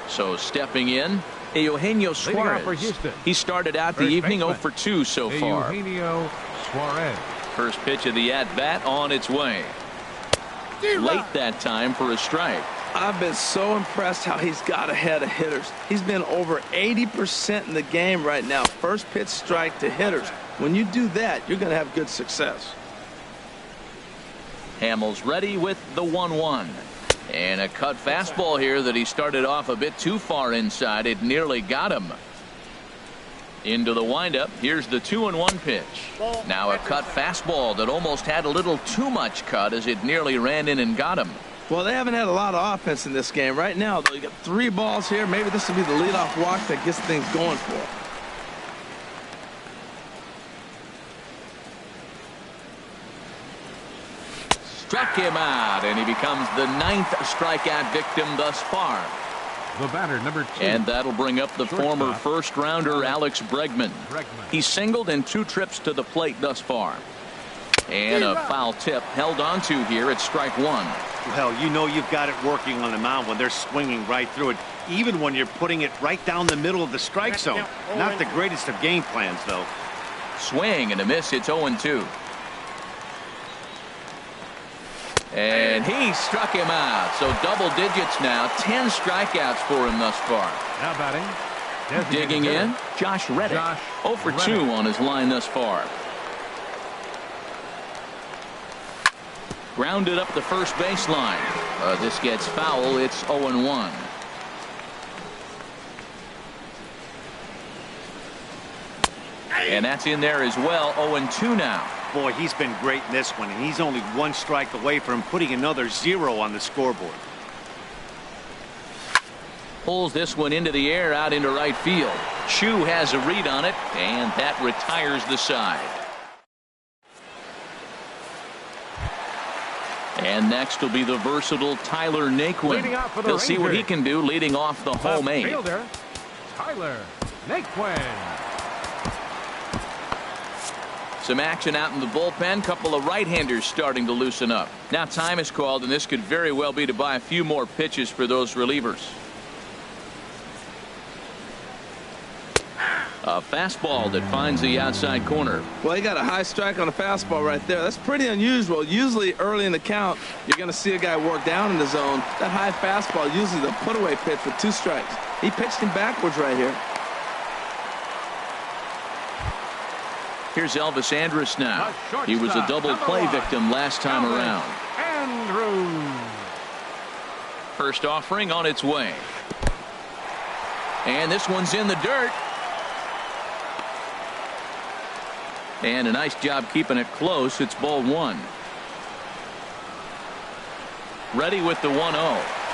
So stepping in, Eugenio Suarez. He started out the evening 0 for 2 so far. Eugenio Suarez. First pitch of the at-bat on its way. Late that time for a strike. I've been so impressed how he's got ahead of hitters. He's been over 80% in the game right now. First pitch strike to hitters. When you do that, you're going to have good success. Hamels ready with the 1-1. And a cut fastball here that he started off a bit too far inside. It nearly got him. Into the windup. Here's the 2-1 pitch. Now a cut fastball that almost had a little too much cut as it nearly ran in and got him. Well, they haven't had a lot of offense in this game. Right now, they got 3 balls here. Maybe this will be the leadoff walk that gets things going for them. Struck him out, and he becomes the 9th strikeout victim thus far. The batter, number 2. And that'll bring up the former first-rounder Alex Bregman. He singled in 2 trips to the plate thus far. And a foul tip held onto here at strike 1. Well, you know you've got it working on the mound when they're swinging right through it, even when you're putting it right down the middle of the strike zone. Not the greatest of game plans, though. Swing and a miss. It's 0-2. And he struck him out. So double digits now. 10 strikeouts for him thus far. Now batting. Digging in, Josh Reddick. 0 for 2 on his line thus far. Grounded up the first baseline. This gets foul. It's 0-1. And that's in there as well. 0-2 now. Boy, he's been great in this one, and he's only 1 strike away from putting another 0 on the scoreboard. Pulls this one into the air out into right field. Chu has a read on it, and that retires the side. And next will be the versatile Tyler Naquin. He'll see what he can do leading off the home 8. Fielder, Tyler Naquin. Some action out in the bullpen. Couple of right-handers starting to loosen up. Now time is called, and this could very well be to buy a few more pitches for those relievers. A fastball that finds the outside corner. Well, he got a high strike on a fastball right there. That's pretty unusual. Usually early in the count, you're going to see a guy work down in the zone. That high fastball, usually the put-away pitch with 2 strikes. He pitched him backwards right here. Here's Elvis Andrus now. He was a double play victim last time around. Andrews. First offering on its way. And this one's in the dirt. And a nice job keeping it close. It's ball 1. Ready with the 1-0.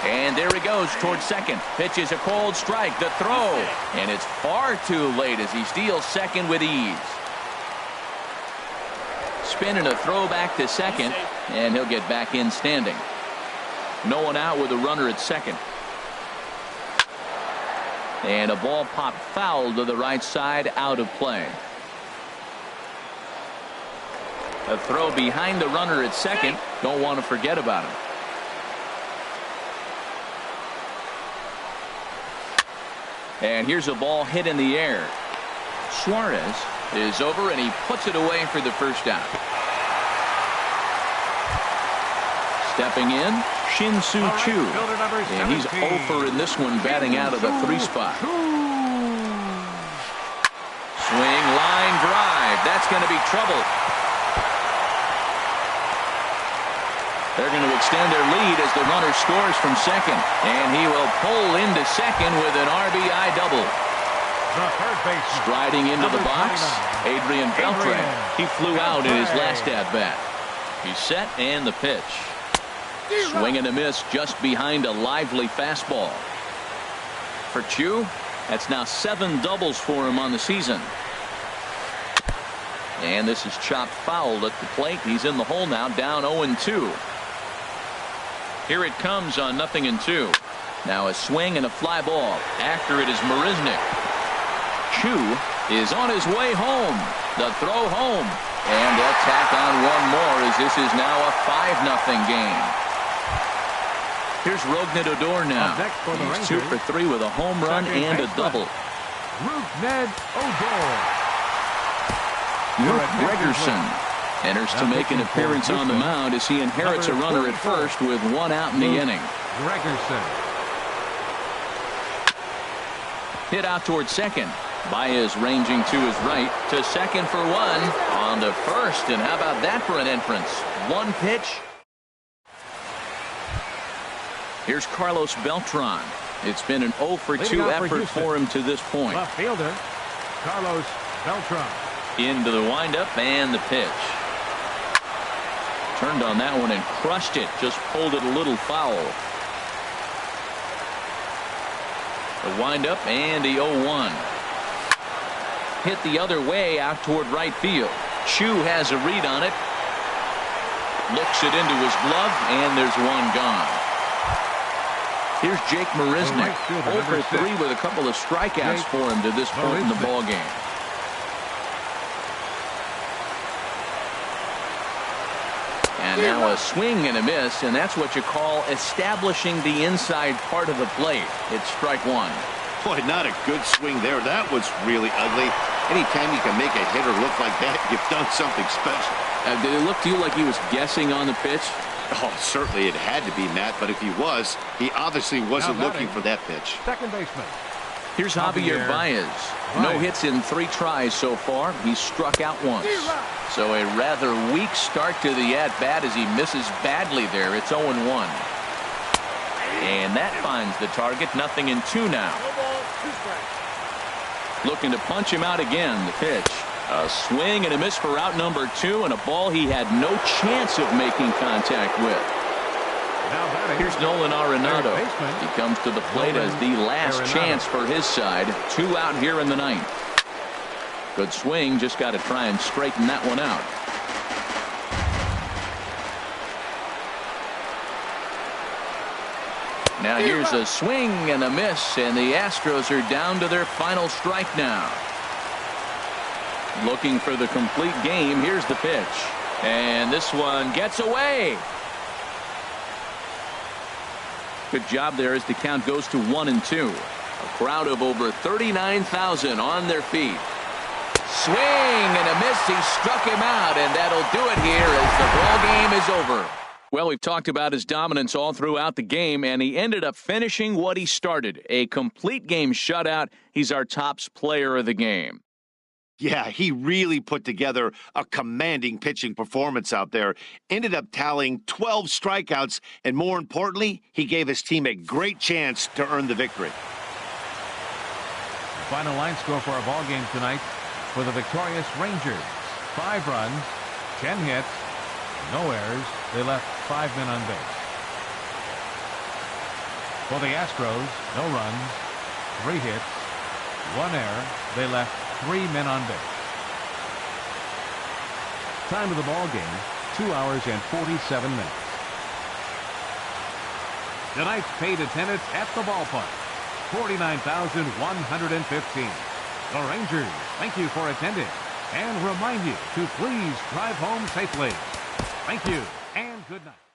And there he goes towards second. Pitch is a cold strike. The throw. And it's far too late as he steals second with ease. Spin and a throw back to second. And he'll get back in standing. No one out with a runner at second. And a ball popped foul to the right side, out of play. A throw behind the runner at second. Don't want to forget about him. And here's a ball hit in the air. Suarez is over, and he puts it away for the first out. Stepping in, Shin-Soo Choo. And he's 0 for in this one, batting out of the 3 spot. Swing, line drive. That's going to be trouble. They're going to extend their lead as the runner scores from second. And he will pull into second with an RBI double. Striding into the box, Adrian Beltran. He flew out in his last at-bat. He's set and the pitch. Swing and a miss just behind a lively fastball. For Choo, that's now 7 doubles for him on the season. And this is chopped foul at the plate. He's in the hole now, down 0-2. Here it comes on 0-2. Now a swing and a fly ball. After it is Marisnick. Choo is on his way home. The throw home. And they'll tack on one more as this is now a 5-0 game. Here's Rougned Odor now. He's 2 for 3 with a home run and a double. Rougned Odor. Luke Gregerson enters to make an appearance on the mound as he inherits a runner at first with 1 out in the inning. Gregerson. Hit out towards second. Baez ranging to his right to second for 1 on to first. And how about that for an entrance? 1 pitch. Here's Carlos Beltran. It's been an 0 for 2 effort for him to this point. Left fielder Carlos Beltran. Into the windup and the pitch. Turned on that one and crushed it. Just pulled it a little foul. The windup and the 0-1. Hit the other way out toward right field. Choo has a read on it. Looks it into his glove and there's 1 gone. Here's Jake Marisnick. 0 for 3 with a couple of strikeouts for him to this point in the ball game. And now a swing and a miss, and that's what you call establishing the inside part of the plate. It's strike 1. Boy, not a good swing there. That was really ugly. Anytime you can make a hitter look like that, you've done something special. Did it look to you like he was guessing on the pitch? Oh, certainly it had to be, Matt, but if he was, he obviously wasn't looking for that pitch. Second baseman. Here's Javier Baez. No hits in 3 tries so far. He's struck out once. So a rather weak start to the at-bat as he misses badly there. It's 0-1. And that finds the target. 0-2 now. Looking to punch him out again. The pitch. A swing and a miss for out number 2, and a ball he had no chance of making contact with. Here's Nolan Arenado. He comes to the plate as the last chance for his side. 2 out here in the 9th. Good swing. Just got to try and straighten that one out. Now here's a swing and a miss, and the Astros are down to their final strike now. Looking for the complete game. Here's the pitch. And this one gets away. Good job there as the count goes to 1-2. A crowd of over 39,000 on their feet. Swing and a miss. He struck him out, and that'll do it here as the ball game is over. Well, we've talked about his dominance all throughout the game, and he ended up finishing what he started. A complete game shutout. He's our tops player of the game. Yeah, he really put together a commanding pitching performance out there. Ended up tallying 12 strikeouts, and more importantly, he gave his team a great chance to earn the victory. The final line score for our ball game tonight for the victorious Rangers. 5 runs, 10 hits, no errors. They left 5 men on base. For the Astros, no runs, 3 hits, 1 error. They left 3 men on base. Time of the ball game, 2 hours and 47 minutes. Tonight's paid attendance at the ballpark, 49,115. The Rangers thank you for attending and remind you to please drive home safely. Thank you and good night.